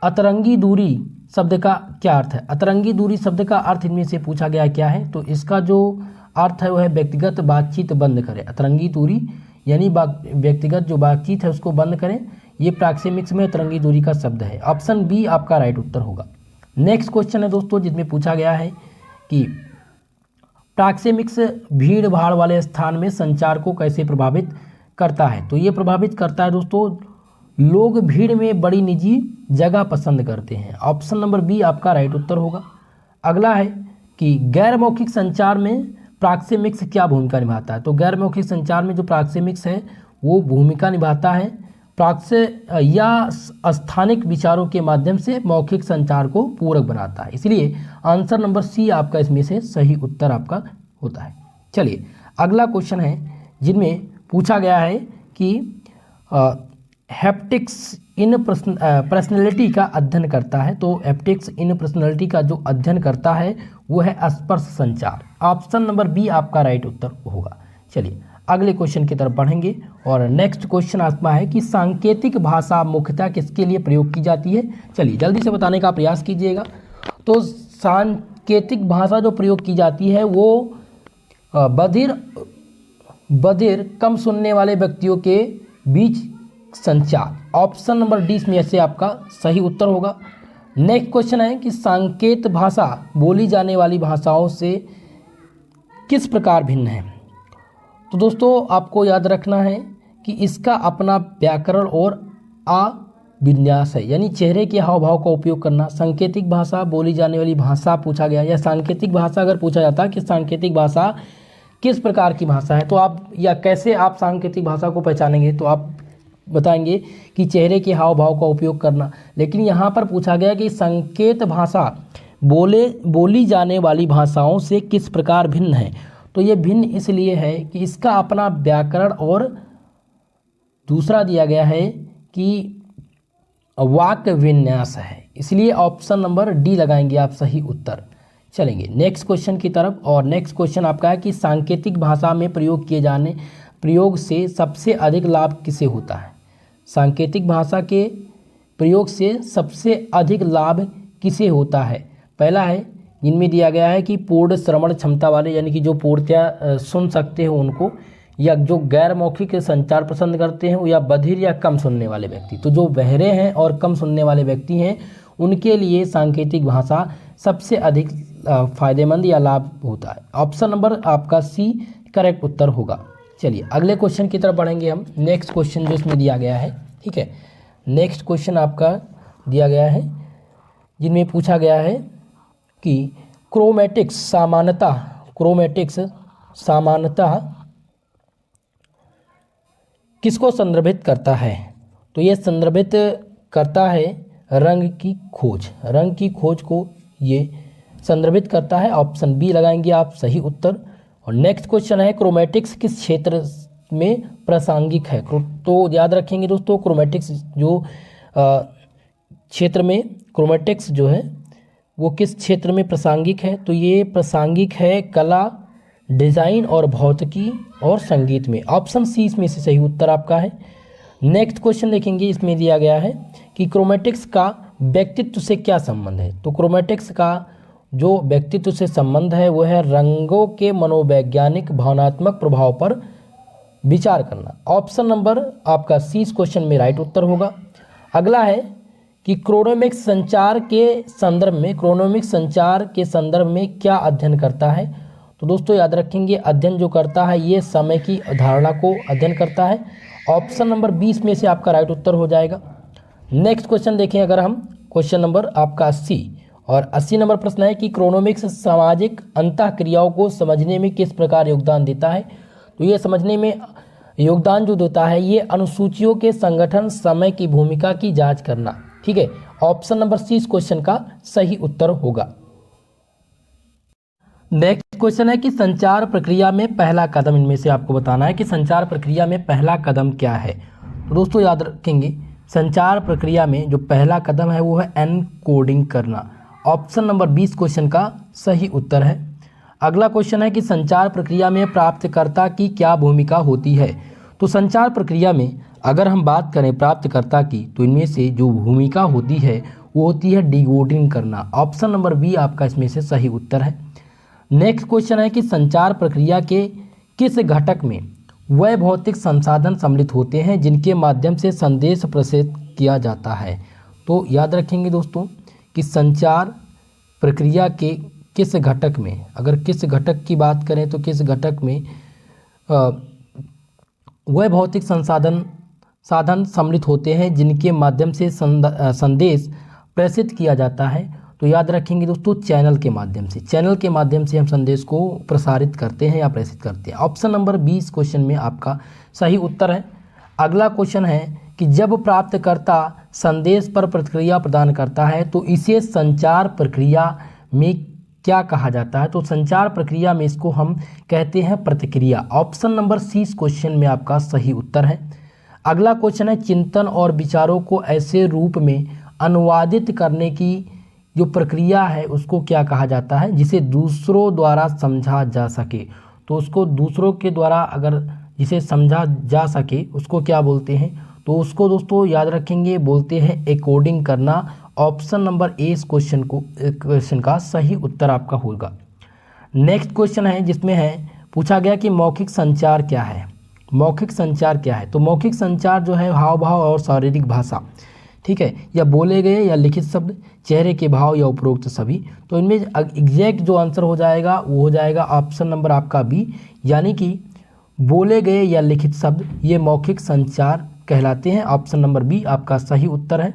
अतरंगी दूरी शब्द का क्या अर्थ है। अतरंगी दूरी शब्द का अर्थ इनमें से पूछा गया क्या है। तो इसका जो अर्थ है वह है व्यक्तिगत बातचीत बंद करें। अतरंगी दूरी यानी व्यक्तिगत जो बातचीत है उसको बंद करें। ये प्रॉक्सिमिक्स में अतरंगी दूरी का शब्द है। ऑप्शन बी आपका राइट उत्तर होगा। नेक्स्ट क्वेश्चन है दोस्तों जिसमें पूछा गया है कि प्रॉक्सिमिक्स भीड़ भाड़ वाले स्थान में संचार को कैसे प्रभावित करता है। तो ये प्रभावित करता है दोस्तों, लोग भीड़ में बड़ी निजी जगह पसंद करते हैं। ऑप्शन नंबर बी आपका राइट उत्तर होगा। अगला है कि गैर मौखिक संचार में प्रॉक्सिमिक्स क्या भूमिका निभाता है। तो गैर मौखिक संचार में जो प्रॉक्सिमिक्स है वो भूमिका निभाता है या स्थानिक विचारों के माध्यम से मौखिक संचार को पूरक बनाता है। इसलिए आंसर नंबर सी आपका इसमें से सही उत्तर आपका होता है। चलिए अगला क्वेश्चन है जिनमें पूछा गया है कि हैप्टिक्स इन पर्सनैलिटी का अध्ययन करता है। तो हैप्टिक्स इन पर्सनैलिटी का जो अध्ययन करता है वो है स्पर्श संचार। ऑप्शन नंबर बी आपका राइट उत्तर होगा। चलिए अगले क्वेश्चन की तरफ बढ़ेंगे। और नेक्स्ट क्वेश्चन आपका है कि सांकेतिक भाषा मुख्यतः किसके लिए प्रयोग की जाती है। चलिए जल्दी से बताने का प्रयास कीजिएगा। तो सांकेतिक भाषा जो प्रयोग की जाती है वो बधिर कम सुनने वाले व्यक्तियों के बीच संचार। ऑप्शन नंबर डी इसमें से आपका सही उत्तर होगा। नेक्स्ट क्वेश्चन है कि सांकेत भाषा बोली जाने वाली भाषाओं से किस प्रकार भिन्न है। तो दोस्तों आपको याद रखना है कि इसका अपना व्याकरण और अविन्यास है, यानी चेहरे के हाव भाव का उपयोग करना। सांकेतिक भाषा बोली जाने वाली भाषा पूछा गया, या सांकेतिक भाषा अगर पूछा जाता कि सांकेतिक भाषा किस प्रकार की भाषा है तो आप या कैसे आप सांकेतिक भाषा को पहचानेंगे, तो आप बताएंगे कि चेहरे के हाव भाव का उपयोग करना। लेकिन यहाँ पर पूछा गया कि संकेत भाषा बोली जाने वाली भाषाओं से किस प्रकार भिन्न है। तो ये भिन्न इसलिए है कि इसका अपना व्याकरण और दूसरा दिया गया है कि वाक्य विन्यास है। इसलिए ऑप्शन नंबर डी लगाएंगे आप सही उत्तर। चलेंगे नेक्स्ट क्वेश्चन की तरफ। और नेक्स्ट क्वेश्चन आपका है कि सांकेतिक भाषा में प्रयोग से सबसे अधिक लाभ किसे होता है। सांकेतिक भाषा के प्रयोग से सबसे अधिक लाभ किसे होता है। पहला है जिनमें दिया गया है कि पूर्ण श्रवण क्षमता वाले, यानी कि जो पूर्णतया सुन सकते हो उनको, या जो गैर मौखिक संचार पसंद करते हैं, या बधिर या कम सुनने वाले व्यक्ति। तो जो बहरे हैं और कम सुनने वाले व्यक्ति हैं उनके लिए सांकेतिक भाषा सबसे अधिक फायदेमंद या लाभ होता है। ऑप्शन नंबर आपका सी करेक्ट उत्तर होगा। चलिए अगले क्वेश्चन की तरफ बढ़ेंगे हम। नेक्स्ट क्वेश्चन जो इसमें दिया गया है, ठीक है, नेक्स्ट क्वेश्चन आपका दिया गया है जिनमें पूछा गया है कि क्रोमैटिक्स सामान्यतः किसको संदर्भित करता है? तो ये संदर्भित करता है रंग की खोज। रंग की खोज को ये संदर्भित करता है। ऑप्शन बी लगाएंगे आप सही उत्तर। और नेक्स्ट क्वेश्चन है क्रोमेटिक्स किस क्षेत्र में प्रासंगिक है? तो याद रखेंगे दोस्तों, क्रोमेटिक्स जो क्षेत्र में क्रोमेटिक्स जो है वो किस क्षेत्र में प्रासंगिक है? तो ये प्रासंगिक है कला, डिजाइन और भौतिकी और संगीत में। ऑप्शन सी इसमें से सही उत्तर आपका है। नेक्स्ट क्वेश्चन देखेंगे, इसमें दिया गया है कि क्रोमेटिक्स का व्यक्तित्व से क्या संबंध है? तो क्रोमेटिक्स का जो व्यक्तित्व से संबंध है वो है रंगों के मनोवैज्ञानिक भावनात्मक प्रभाव पर विचार करना। ऑप्शन नंबर आपका सी इस क्वेश्चन में राइट उत्तर होगा। अगला है कि क्रोनोमिक्स संचार के संदर्भ में क्या अध्ययन करता है? तो दोस्तों याद रखेंगे, अध्ययन जो करता है ये समय की अवधारणा को अध्ययन करता है। ऑप्शन नंबर 20 में से आपका राइट उत्तर हो जाएगा। नेक्स्ट क्वेश्चन देखें अगर हम, क्वेश्चन नंबर आपका 80 और 80 नंबर प्रश्न है कि क्रोनोमिक्स सामाजिक अंतःक्रियाओं को समझने में किस प्रकार योगदान देता है? तो ये समझने में योगदान जो देता है ये अनुसूचियों के संगठन, समय की भूमिका की जांच करना। ठीक है, ऑप्शन नंबर सी इस क्वेश्चन का सही उत्तर होगा। नेक्स्ट क्वेश्चन है कि संचार प्रक्रिया में पहला कदम, इनमें से आपको बताना है कि संचार प्रक्रिया में पहला कदम क्या है? तो दोस्तों याद रखेंगे, संचार प्रक्रिया में जो पहला कदम है वो है एनकोडिंग करना। ऑप्शन नंबर 20 क्वेश्चन का सही उत्तर है। अगला क्वेश्चन है कि संचार प्रक्रिया में प्राप्तकर्ता की क्या भूमिका होती है? तो संचार प्रक्रिया में अगर हम बात करें प्राप्तकर्ता की, तो इनमें से जो भूमिका होती है वो होती है डिकोडिंग करना। ऑप्शन नंबर बी आपका इसमें से सही उत्तर है। नेक्स्ट क्वेश्चन है कि संचार प्रक्रिया के किस घटक में वह भौतिक संसाधन सम्मिलित होते हैं जिनके माध्यम से संदेश प्रेषित किया जाता है? तो याद रखेंगे दोस्तों कि संचार प्रक्रिया के किस घटक में, अगर किस घटक की बात करें तो किस घटक में वह भौतिक साधन सम्मिलित होते हैं जिनके माध्यम से संदेश प्रेषित किया जाता है? तो याद रखेंगे दोस्तों, चैनल के माध्यम से। चैनल के माध्यम से हम संदेश को प्रसारित करते हैं या प्रेषित करते हैं। ऑप्शन नंबर 20 क्वेश्चन में आपका सही उत्तर है। अगला क्वेश्चन है कि जब प्राप्तकर्ता संदेश पर प्रतिक्रिया प्रदान करता है तो इसे संचार प्रक्रिया में क्या कहा जाता है? तो संचार प्रक्रिया में इसको हम कहते हैं प्रतिक्रिया। ऑप्शन नंबर सी इस क्वेश्चन में आपका सही उत्तर है। अगला क्वेश्चन है चिंतन और विचारों को ऐसे रूप में अनुवादित करने की जो प्रक्रिया है उसको क्या कहा जाता है जिसे दूसरों द्वारा समझा जा सके? तो उसको दूसरों के द्वारा अगर जिसे समझा जा सके उसको क्या बोलते हैं? तो उसको दोस्तों याद रखेंगे बोलते हैं एकोडिंग करना। ऑप्शन नंबर ए इस क्वेश्चन का सही उत्तर आपका होगा। नेक्स्ट क्वेश्चन है जिसमें है पूछा गया कि मौखिक संचार क्या है? मौखिक संचार क्या है? तो मौखिक संचार जो है हाव भाव और शारीरिक भाषा, ठीक है, या बोले गए या लिखित शब्द, चेहरे के भाव या उपरोक्त सभी। तो इनमें एग्जैक्ट जो आंसर हो जाएगा वो हो जाएगा ऑप्शन नंबर आपका बी, यानी कि बोले गए या लिखित शब्द ये मौखिक संचार कहलाते हैं। ऑप्शन नंबर बी आपका सही उत्तर है।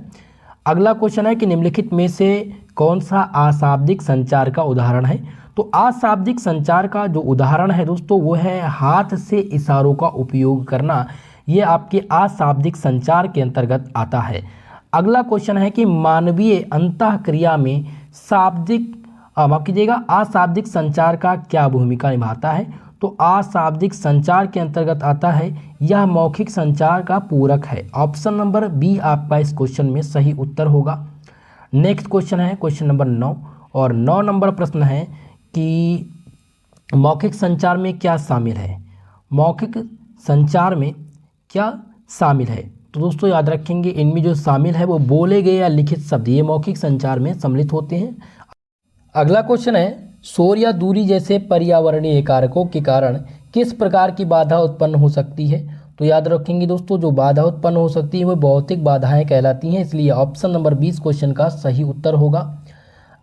अगला क्वेश्चन है कि निम्नलिखित में से कौन सा अशाब्दिक संचार का उदाहरण है? तो अशाब्दिक संचार का जो उदाहरण है दोस्तों वो है हाथ से इशारों का उपयोग करना। ये आपके अशाब्दिक संचार के अंतर्गत आता है। अगला क्वेश्चन है कि मानवीय अंतःक्रिया में अशाब्दिक संचार का क्या भूमिका निभाता है? तो अशाब्दिक संचार के अंतर्गत आता है यह मौखिक संचार का पूरक है। ऑप्शन नंबर बी आपका इस क्वेश्चन में सही उत्तर होगा। नेक्स्ट क्वेश्चन है क्वेश्चन नंबर 9 और 9 नंबर प्रश्न है कि मौखिक संचार में क्या शामिल है? मौखिक संचार में क्या शामिल है? तो दोस्तों याद रखेंगे इनमें जो शामिल है वो बोले गए या लिखित शब्द ये मौखिक संचार में सम्मिलित होते हैं। अगला क्वेश्चन है शोर या दूरी जैसे पर्यावरणीय कारकों के कारण किस प्रकार की बाधा उत्पन्न हो सकती है? तो याद रखेंगे दोस्तों जो बाधा उत्पन्न हो सकती है वो भौतिक बाधाएं कहलाती हैं, इसलिए ऑप्शन नंबर 20 क्वेश्चन का सही उत्तर होगा।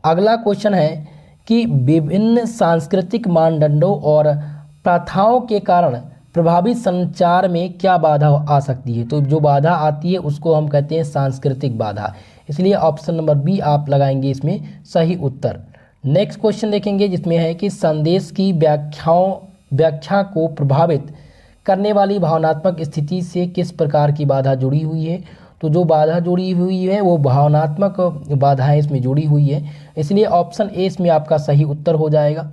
अगला क्वेश्चन है कि विभिन्न सांस्कृतिक मानदंडों और प्रथाओं के कारण प्रभावित संचार में क्या बाधा आ सकती है? तो जो बाधा आती है उसको हम कहते हैं सांस्कृतिक बाधा, इसलिए ऑप्शन नंबर बी आप लगाएंगे इसमें सही उत्तर। नेक्स्ट क्वेश्चन देखेंगे जिसमें है कि संदेश की व्याख्या को प्रभावित करने वाली भावनात्मक स्थिति से किस प्रकार की बाधा जुड़ी हुई है। तो जो बाधा जुड़ी हुई है वो भावनात्मक बाधाएं इसमें जुड़ी हुई है, इसलिए ऑप्शन ए इसमें आपका सही उत्तर हो जाएगा।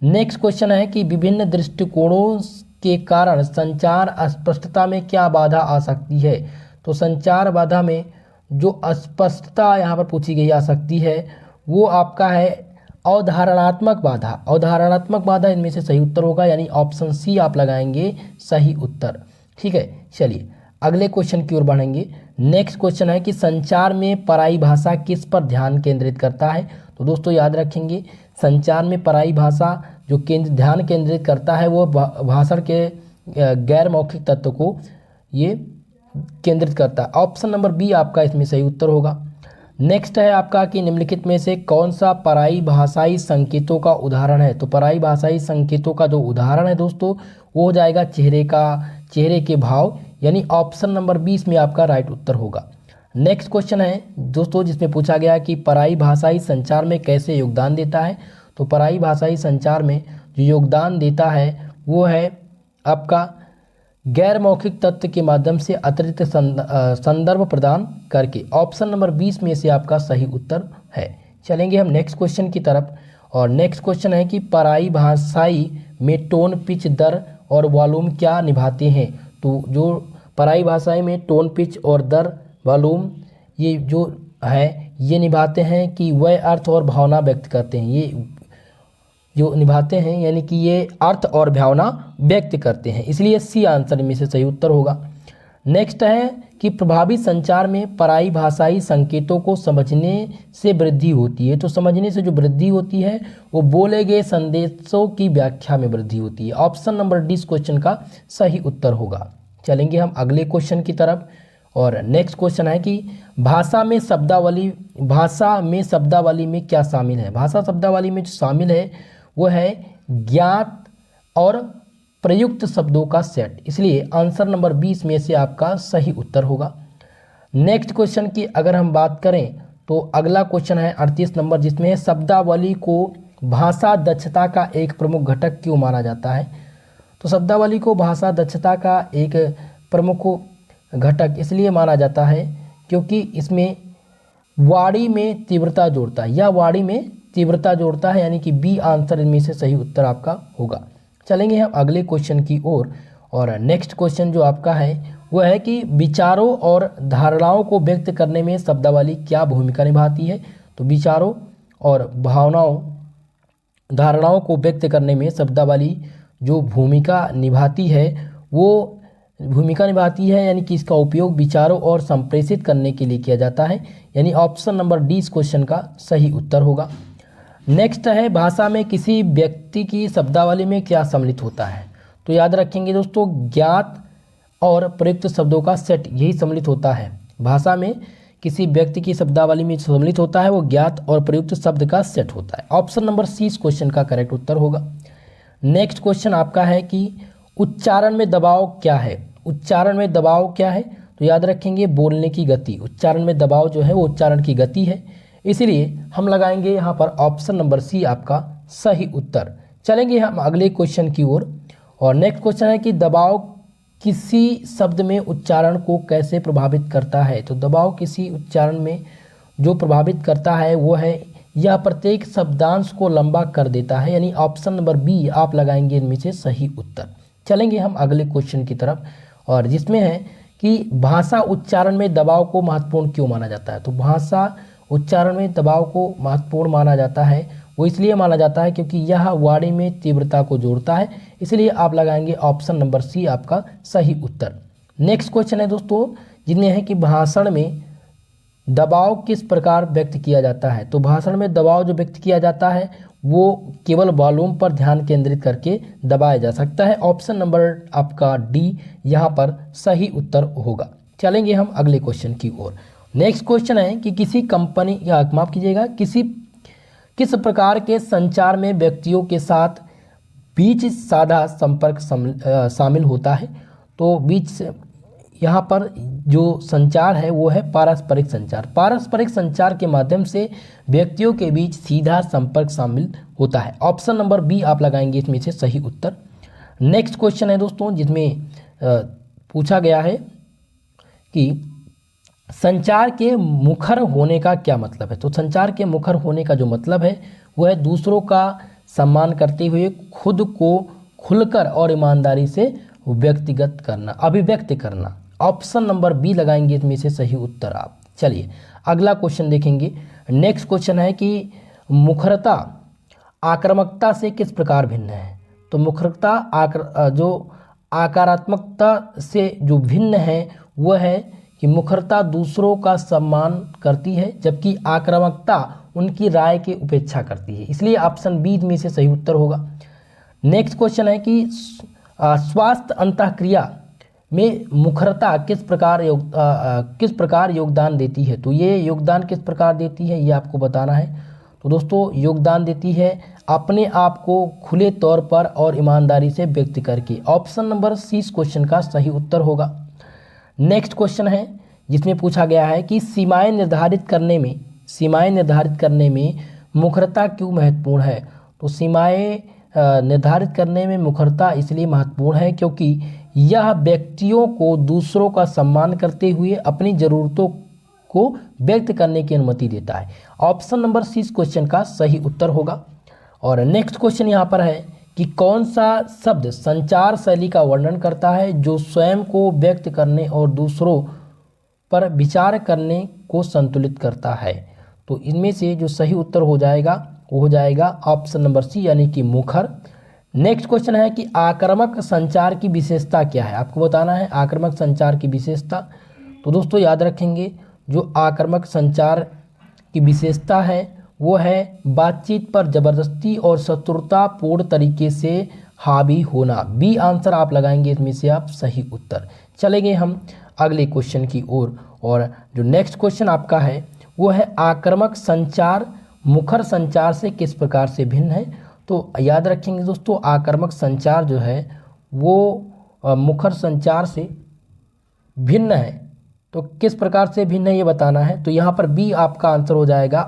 नेक्स्ट क्वेश्चन है कि विभिन्न दृष्टिकोणों के कारण संचार अस्पष्टता में क्या बाधा आ सकती है। तो संचार बाधा में जो अस्पष्टता यहाँ पर पूछी गई आ सकती है वो आपका है अवधारणात्मक बाधा। अवधारणात्मक बाधा इनमें से सही उत्तर होगा, यानी ऑप्शन सी आप लगाएंगे सही उत्तर। ठीक है, चलिए अगले क्वेश्चन की ओर बढ़ेंगे। नेक्स्ट क्वेश्चन है कि संचार में पराई भाषा किस पर ध्यान केंद्रित करता है। तो दोस्तों याद रखेंगे, संचार में पराई भाषा जो ध्यान केंद्रित करता है वो भाषण के गैर मौखिक तत्व को ये केंद्रित करता है। ऑप्शन नंबर बी आपका इसमें सही उत्तर होगा। नेक्स्ट है आपका कि निम्नलिखित में से कौन सा पराई भाषाई संकेतों का उदाहरण है। तो पराई भाषाई संकेतों का जो उदाहरण है दोस्तों वो हो जाएगा चेहरे के भाव, यानी ऑप्शन नंबर 20 में आपका राइट उत्तर होगा। नेक्स्ट क्वेश्चन है दोस्तों जिसमें पूछा गया कि पराई भाषाई संचार में कैसे योगदान देता है। तो पराई भाषाई संचार में जो योगदान देता है वो है आपका गैर मौखिक तत्व के माध्यम से अतिरिक्त संदर्भ प्रदान करके। ऑप्शन नंबर 20 में से आपका सही उत्तर है। चलेंगे हम नेक्स्ट क्वेश्चन की तरफ, और नेक्स्ट क्वेश्चन है कि पराई भाषाई में टोन, पिच, दर और वॉल्यूम क्या निभाते हैं। तो जो पराई भाषाई में टोन, पिच और दर, वॉल्यूम ये जो है ये निभाते हैं कि वह अर्थ और भावना व्यक्त करते हैं। ये जो निभाते हैं यानी कि ये अर्थ और भावना व्यक्त करते हैं, इसलिए सी आंसर में से सही उत्तर होगा। नेक्स्ट है कि प्रभावी संचार में पराई भाषाई संकेतों को समझने से वृद्धि होती है। तो समझने से जो वृद्धि होती है वो बोले गए संदेशों की व्याख्या में वृद्धि होती है। ऑप्शन नंबर डी इस क्वेश्चन का सही उत्तर होगा। चलेंगे हम अगले क्वेश्चन की तरफ, और नेक्स्ट क्वेश्चन है कि भाषा में शब्दावली में क्या शामिल है। भाषा शब्दावली में जो शामिल है वो है ज्ञात और प्रयुक्त शब्दों का सेट, इसलिए आंसर नंबर 20 में से आपका सही उत्तर होगा। नेक्स्ट क्वेश्चन की अगर हम बात करें तो अगला क्वेश्चन है 38 नंबर, जिसमें है शब्दावली को भाषा दक्षता का एक प्रमुख घटक क्यों माना जाता है। तो शब्दावली को भाषा दक्षता का एक प्रमुख घटक इसलिए माना जाता है क्योंकि इसमें वाणी में तीव्रता जोड़ता है, या वाणी में तीव्रता जोड़ता है, यानी कि बी आंसर इनमें से सही उत्तर आपका होगा। चलेंगे हम अगले क्वेश्चन की ओर, और नेक्स्ट क्वेश्चन जो आपका है वो है कि विचारों और धारणाओं को व्यक्त करने में शब्दावली क्या भूमिका निभाती है। तो विचारों और धारणाओं को व्यक्त करने में शब्दावली जो भूमिका निभाती है वो भूमिका निभाती है, यानी कि इसका उपयोग विचारों और संप्रेषित करने के लिए किया जाता है, यानी ऑप्शन नंबर डी इस क्वेश्चन का सही उत्तर होगा। नेक्स्ट है भाषा में किसी व्यक्ति की शब्दावली में क्या सम्मिलित होता है। तो याद रखेंगे दोस्तों, ज्ञात और प्रयुक्त शब्दों का सेट यही सम्मिलित होता है। भाषा में किसी व्यक्ति की शब्दावली में सम्मिलित होता है वो ज्ञात और प्रयुक्त शब्द का सेट होता है। ऑप्शन नंबर सी इस क्वेश्चन का करेक्ट उत्तर होगा। नेक्स्ट क्वेश्चन आपका है कि उच्चारण में दबाव क्या है। उच्चारण में दबाव क्या है। तो याद रखेंगे बोलने की गति। उच्चारण में दबाव जो है वो उच्चारण की गति है, इसीलिए हम लगाएंगे यहाँ पर ऑप्शन नंबर सी आपका सही उत्तर। चलेंगे हम अगले क्वेश्चन की ओर, और नेक्स्ट क्वेश्चन है कि दबाव किसी शब्द में उच्चारण को कैसे प्रभावित करता है। तो दबाव किसी उच्चारण में जो प्रभावित करता है वो है यह प्रत्येक शब्दांश को लंबा कर देता है, यानी ऑप्शन नंबर बी आप लगाएंगे इनमें से सही उत्तर। चलेंगे हम अगले क्वेश्चन की तरफ, और जिसमें है कि भाषा उच्चारण में दबाव को महत्वपूर्ण क्यों माना जाता है। तो भाषा उच्चारण में दबाव को महत्वपूर्ण माना जाता है वो इसलिए माना जाता है क्योंकि यह वाणी में तीव्रता को जोड़ता है, इसलिए आप लगाएंगे ऑप्शन नंबर सी आपका सही उत्तर। नेक्स्ट क्वेश्चन है दोस्तों, जिनमें है कि भाषण में दबाव किस प्रकार व्यक्त किया जाता है। तो भाषण में दबाव जो व्यक्त किया जाता है वो केवल वॉल्यूम पर ध्यान केंद्रित करके दबाया जा सकता है। ऑप्शन नंबर आपका डी यहाँ पर सही उत्तर होगा। चलेंगे हम अगले क्वेश्चन की ओर। नेक्स्ट क्वेश्चन है कि किसी कंपनी माफ कीजिएगा किस प्रकार के संचार में व्यक्तियों के साथ बीच साधा संपर्क शामिल होता है। तो बीच यहाँ पर जो संचार है वो है पारस्परिक संचार। पारस्परिक संचार के माध्यम से व्यक्तियों के बीच सीधा संपर्क शामिल होता है। ऑप्शन नंबर बी आप लगाएंगे इसमें से सही उत्तर। नेक्स्ट क्वेश्चन है दोस्तों जिसमें पूछा गया है कि संचार के मुखर होने का क्या मतलब है। तो संचार के मुखर होने का जो मतलब है वो है दूसरों का सम्मान करते हुए खुद को खुलकर और ईमानदारी से अभिव्यक्त करना। ऑप्शन नंबर बी लगाएंगे इसमें से सही उत्तर आप। चलिए अगला क्वेश्चन देखेंगे। नेक्स्ट क्वेश्चन है कि मुखरता आक्रामकता से किस प्रकार भिन्न है। तो मुखरता जो आक्रामकता से जो भिन्न है वह है कि मुखरता दूसरों का सम्मान करती है जबकि आक्रामकता उनकी राय की उपेक्षा करती है, इसलिए ऑप्शन बी में से सही उत्तर होगा। नेक्स्ट क्वेश्चन है कि स्वास्थ्य अंतःक्रिया में मुखरता किस प्रकार योगदान देती है। तो ये योगदान किस प्रकार देती है ये आपको बताना है। तो दोस्तों योगदान देती है अपने आप को खुले तौर पर और ईमानदारी से व्यक्त करके। ऑप्शन नंबर सी इस क्वेश्चन का सही उत्तर होगा। नेक्स्ट क्वेश्चन है जिसमें पूछा गया है कि सीमाएं निर्धारित करने में मुखरता क्यों महत्वपूर्ण है। तो सीमाएं निर्धारित करने में मुखरता इसलिए महत्वपूर्ण है क्योंकि यह व्यक्तियों को दूसरों का सम्मान करते हुए अपनी ज़रूरतों को व्यक्त करने की अनुमति देता है। ऑप्शन नंबर सी इस क्वेश्चन का सही उत्तर होगा। और नेक्स्ट क्वेश्चन यहाँ पर है कि कौन सा शब्द संचार शैली का वर्णन करता है जो स्वयं को व्यक्त करने और दूसरों पर विचार करने को संतुलित करता है। तो इनमें से जो सही उत्तर हो जाएगा वो हो जाएगा ऑप्शन नंबर सी यानी कि मुखर। नेक्स्ट क्वेश्चन है कि आक्रामक संचार की विशेषता क्या है। आपको बताना है आक्रामक संचार की विशेषता। तो दोस्तों याद रखेंगे जो आक्रामक संचार की विशेषता है वो है बातचीत पर जबरदस्ती और शत्रुतापूर्ण तरीके से हावी होना। बी आंसर आप लगाएंगे इसमें से आप सही उत्तर। चलेंगे हम अगले क्वेश्चन की ओर और जो नेक्स्ट क्वेश्चन आपका है वो है आक्रामक संचार मुखर संचार से किस प्रकार से भिन्न है। तो याद रखेंगे दोस्तों आक्रामक संचार जो है वो मुखर संचार से भिन्न है। तो किस प्रकार से भिन्न है ये बताना है। तो यहाँ पर बी आपका आंसर हो जाएगा।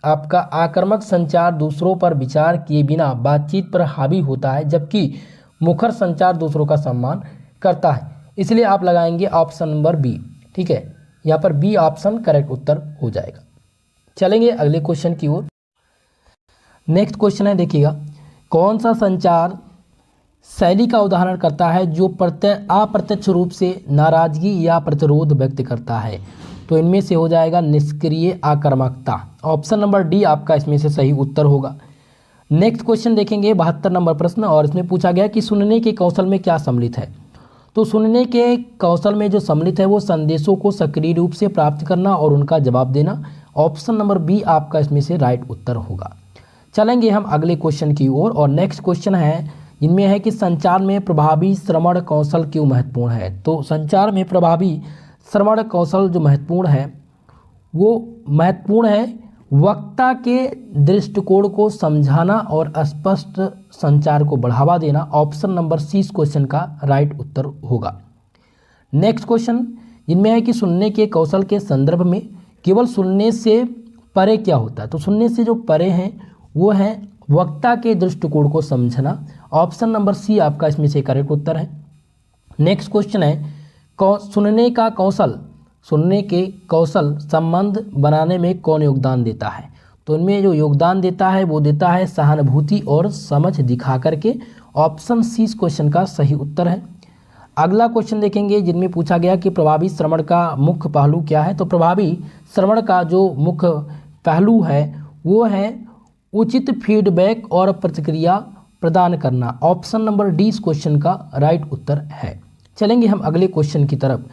आपका आक्रामक संचार दूसरों पर विचार किए बिना बातचीत पर हावी होता है जबकि मुखर संचार दूसरों का सम्मान करता है, इसलिए आप लगाएंगे ऑप्शन नंबर बी। ठीक है, यहाँ पर बी ऑप्शन करेक्ट उत्तर हो जाएगा। चलेंगे अगले क्वेश्चन की ओर। नेक्स्ट क्वेश्चन है देखिएगा, कौन सा संचार शैली का उदाहरण करता है जो अप्रत्यक्ष रूप से नाराजगी या प्रतिरोध व्यक्त करता है। तो इनमें से हो जाएगा निष्क्रिय आक्रामकता। ऑप्शन नंबर डी आपका इसमें से सही उत्तर होगा। नेक्स्ट क्वेश्चन देखेंगे 72 नंबर प्रश्न और इसमें पूछा गया कि सुनने के कौशल में क्या सम्मिलित है। तो सुनने के कौशल में जो सम्मिलित है वो संदेशों को सक्रिय रूप से प्राप्त करना और उनका जवाब देना। ऑप्शन नंबर बी आपका इसमें से राइट उत्तर होगा। चलेंगे हम अगले क्वेश्चन की ओर और नेक्स्ट क्वेश्चन है इनमें है कि संचार में प्रभावी श्रवण कौशल क्यों महत्वपूर्ण है। तो संचार में प्रभावी श्रवण कौशल जो महत्वपूर्ण है वो महत्वपूर्ण है वक्ता के दृष्टिकोण को समझाना और स्पष्ट संचार को बढ़ावा देना। ऑप्शन नंबर सी इस क्वेश्चन का राइट उत्तर होगा। नेक्स्ट क्वेश्चन जिनमें है कि सुनने के कौशल के संदर्भ में केवल सुनने से परे क्या होता है। तो सुनने से जो परे हैं वो है वक्ता के दृष्टिकोण को समझना। ऑप्शन नंबर सी आपका इसमें से करेक्ट उत्तर है। नेक्स्ट क्वेश्चन है सुनने के कौशल संबंध बनाने में कौन योगदान देता है। तो इनमें जो योगदान देता है वो देता है सहानुभूति और समझ दिखा करके। ऑप्शन सी इस क्वेश्चन का सही उत्तर है। अगला क्वेश्चन देखेंगे जिनमें पूछा गया कि प्रभावी श्रवण का मुख्य पहलू क्या है। तो प्रभावी श्रवण का जो मुख्य पहलू है वो है उचित फीडबैक और प्रतिक्रिया प्रदान करना। ऑप्शन नंबर डी इस क्वेश्चन का राइट उत्तर है। चलेंगे हम अगले क्वेश्चन की तरफ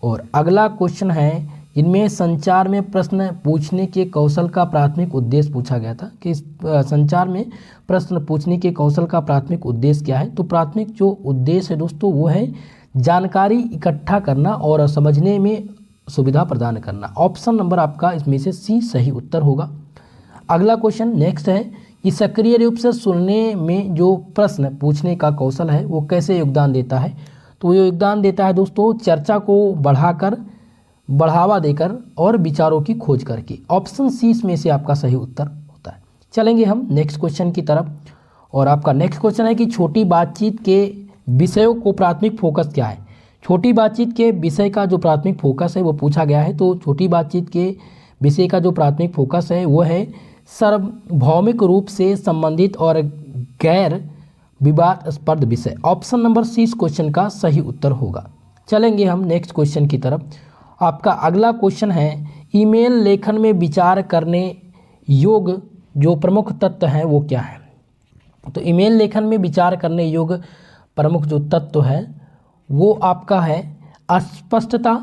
और अगला क्वेश्चन है जिनमें संचार में प्रश्न पूछने के कौशल का प्राथमिक उद्देश्य पूछा गया था कि संचार में प्रश्न पूछने के कौशल का प्राथमिक उद्देश्य क्या है। तो प्राथमिक जो उद्देश्य है दोस्तों वो है जानकारी इकट्ठा करना और समझने में सुविधा प्रदान करना। ऑप्शन नंबर आपका इसमें से सी सही उत्तर होगा। अगला क्वेश्चन नेक्स्ट है कि सक्रिय रूप से सुनने में जो प्रश्न पूछने का कौशल है वो कैसे योगदान देता है। तो ये योगदान देता है दोस्तों चर्चा को बढ़ावा देकर और विचारों की खोज करके। ऑप्शन सी इसमें से आपका सही उत्तर होता है। चलेंगे हम नेक्स्ट क्वेश्चन की तरफ और आपका नेक्स्ट क्वेश्चन है कि छोटी बातचीत के विषयों को प्राथमिक फोकस क्या है। छोटी बातचीत के विषय का जो प्राथमिक फोकस है वो पूछा गया है। तो छोटी बातचीत के विषय का जो प्राथमिक फोकस है वो है सार्वभौमिक रूप से संबंधित और गैर विवादास्पद विषय। ऑप्शन नंबर सी इस क्वेश्चन का सही उत्तर होगा। चलेंगे हम नेक्स्ट क्वेश्चन की तरफ। आपका अगला क्वेश्चन है ईमेल लेखन में विचार करने योग्य जो प्रमुख तत्व हैं वो क्या है। तो ईमेल लेखन में विचार करने योग्य प्रमुख जो तत्व है वो आपका है अस्पष्टता,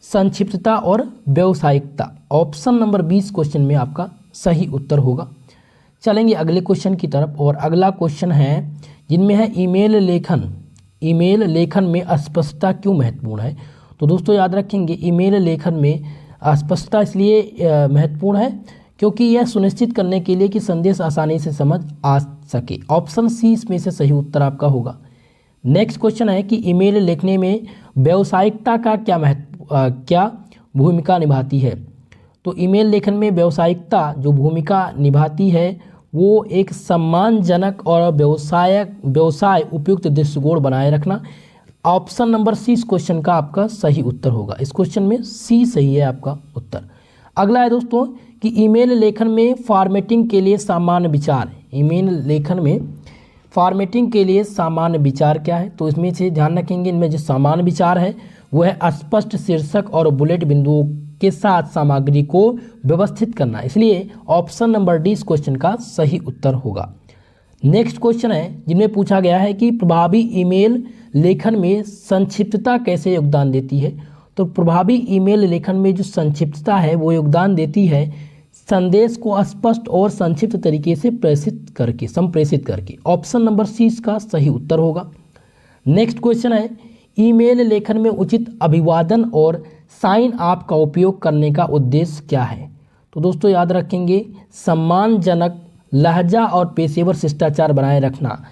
संक्षिप्तता और व्यावसायिकता। ऑप्शन नंबर 20 क्वेश्चन में आपका सही उत्तर होगा। चलेंगे अगले क्वेश्चन की तरफ और अगला क्वेश्चन है जिनमें है ईमेल लेखन में अस्पष्टता क्यों महत्वपूर्ण है। तो दोस्तों याद रखेंगे ईमेल लेखन में अस्पष्टता इसलिए महत्वपूर्ण है क्योंकि यह सुनिश्चित करने के लिए कि संदेश आसानी से समझ आ सके। ऑप्शन सी इसमें से सही उत्तर आपका होगा। नेक्स्ट क्वेश्चन है कि ईमेल लिखने में व्यावसायिकता का क्या भूमिका निभाती है। तो ईमेल लेखन में व्यावसायिकता जो भूमिका निभाती है वो एक सम्मानजनक और व्यवसाय उपयुक्त दृष्टिकोण बनाए रखना। ऑप्शन नंबर सी इस क्वेश्चन का आपका सही उत्तर होगा। इस क्वेश्चन में सी सही है आपका उत्तर। अगला है दोस्तों कि ईमेल लेखन में फॉर्मेटिंग के लिए सामान्य विचार। ईमेल लेखन में फॉर्मेटिंग के लिए सामान्य विचार क्या है। तो इसमें से ध्यान रखेंगे इनमें जो सामान्य विचार है वो है स्पष्ट शीर्षक और बुलेट बिंदुओं के साथ सामग्री को व्यवस्थित करना। इसलिए ऑप्शन नंबर डी इस क्वेश्चन का सही उत्तर होगा। नेक्स्ट क्वेश्चन है जिनमें पूछा गया है कि प्रभावी ईमेल लेखन में संक्षिप्तता कैसे योगदान देती है। तो प्रभावी ईमेल लेखन में जो संक्षिप्तता है वो योगदान देती है संदेश को स्पष्ट और संक्षिप्त तरीके से संप्रेषित करके। ऑप्शन नंबर सी इसका सही उत्तर होगा। नेक्स्ट क्वेश्चन है ईमेल लेखन में उचित अभिवादन और साइन अप का उपयोग करने का उद्देश्य क्या है। तो दोस्तों याद रखेंगे सम्मानजनक लहजा और पेशेवर शिष्टाचार बनाए रखना,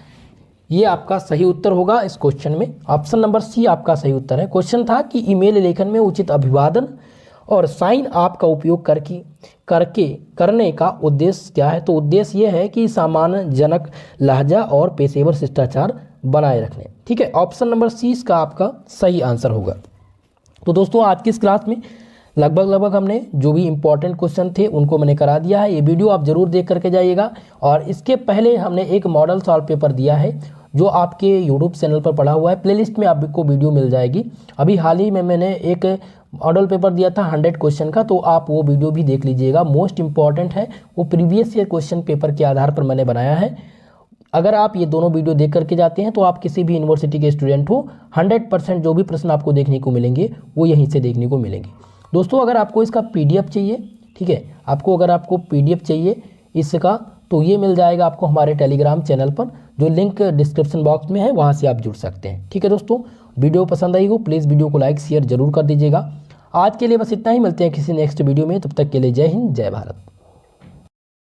ये आपका सही उत्तर होगा इस क्वेश्चन में। ऑप्शन नंबर सी आपका सही उत्तर है। क्वेश्चन था कि ईमेल लेखन में उचित अभिवादन और साइन अप का उपयोग करने का उद्देश्य क्या है। तो उद्देश्य ये है कि सम्मानजनक लहजा और पेशेवर शिष्टाचार बनाए रखने। ठीक है, ऑप्शन नंबर सी इसका आपका सही आंसर होगा। तो दोस्तों आज की इस क्लास में लगभग हमने जो भी इंपॉर्टेंट क्वेश्चन थे उनको मैंने करा दिया है। ये वीडियो आप जरूर देख करके जाइएगा। और इसके पहले हमने एक मॉडल सॉल्व पेपर दिया है जो आपके यूट्यूब चैनल पर पड़ा हुआ है, प्लेलिस्ट में आपको वीडियो मिल जाएगी। अभी हाल ही में मैंने एक मॉडल पेपर दिया था 100 क्वेश्चन का, तो आप वो वीडियो भी देख लीजिएगा। मोस्ट इंपॉर्टेंट है, वो प्रीवियस ईयर क्वेश्चन पेपर के आधार पर मैंने बनाया है। अगर आप ये दोनों वीडियो देख करके जाते हैं तो आप किसी भी यूनिवर्सिटी के स्टूडेंट हो 100% जो भी प्रश्न आपको देखने को मिलेंगे वो यहीं से देखने को मिलेंगे। दोस्तों अगर आपको इसका PDF चाहिए, ठीक है, अगर आपको PDF चाहिए इसका, तो ये मिल जाएगा आपको हमारे टेलीग्राम चैनल पर, जो लिंक डिस्क्रिप्शन बॉक्स में है, वहाँ से आप जुड़ सकते हैं। ठीक है दोस्तों, वीडियो पसंद आई हो प्लीज़ वीडियो को लाइक शेयर जरूर कर दीजिएगा। आज के लिए बस इतना ही, मिलते हैं किसी नेक्स्ट वीडियो में, तब तक के लिए जय हिंद जय भारत।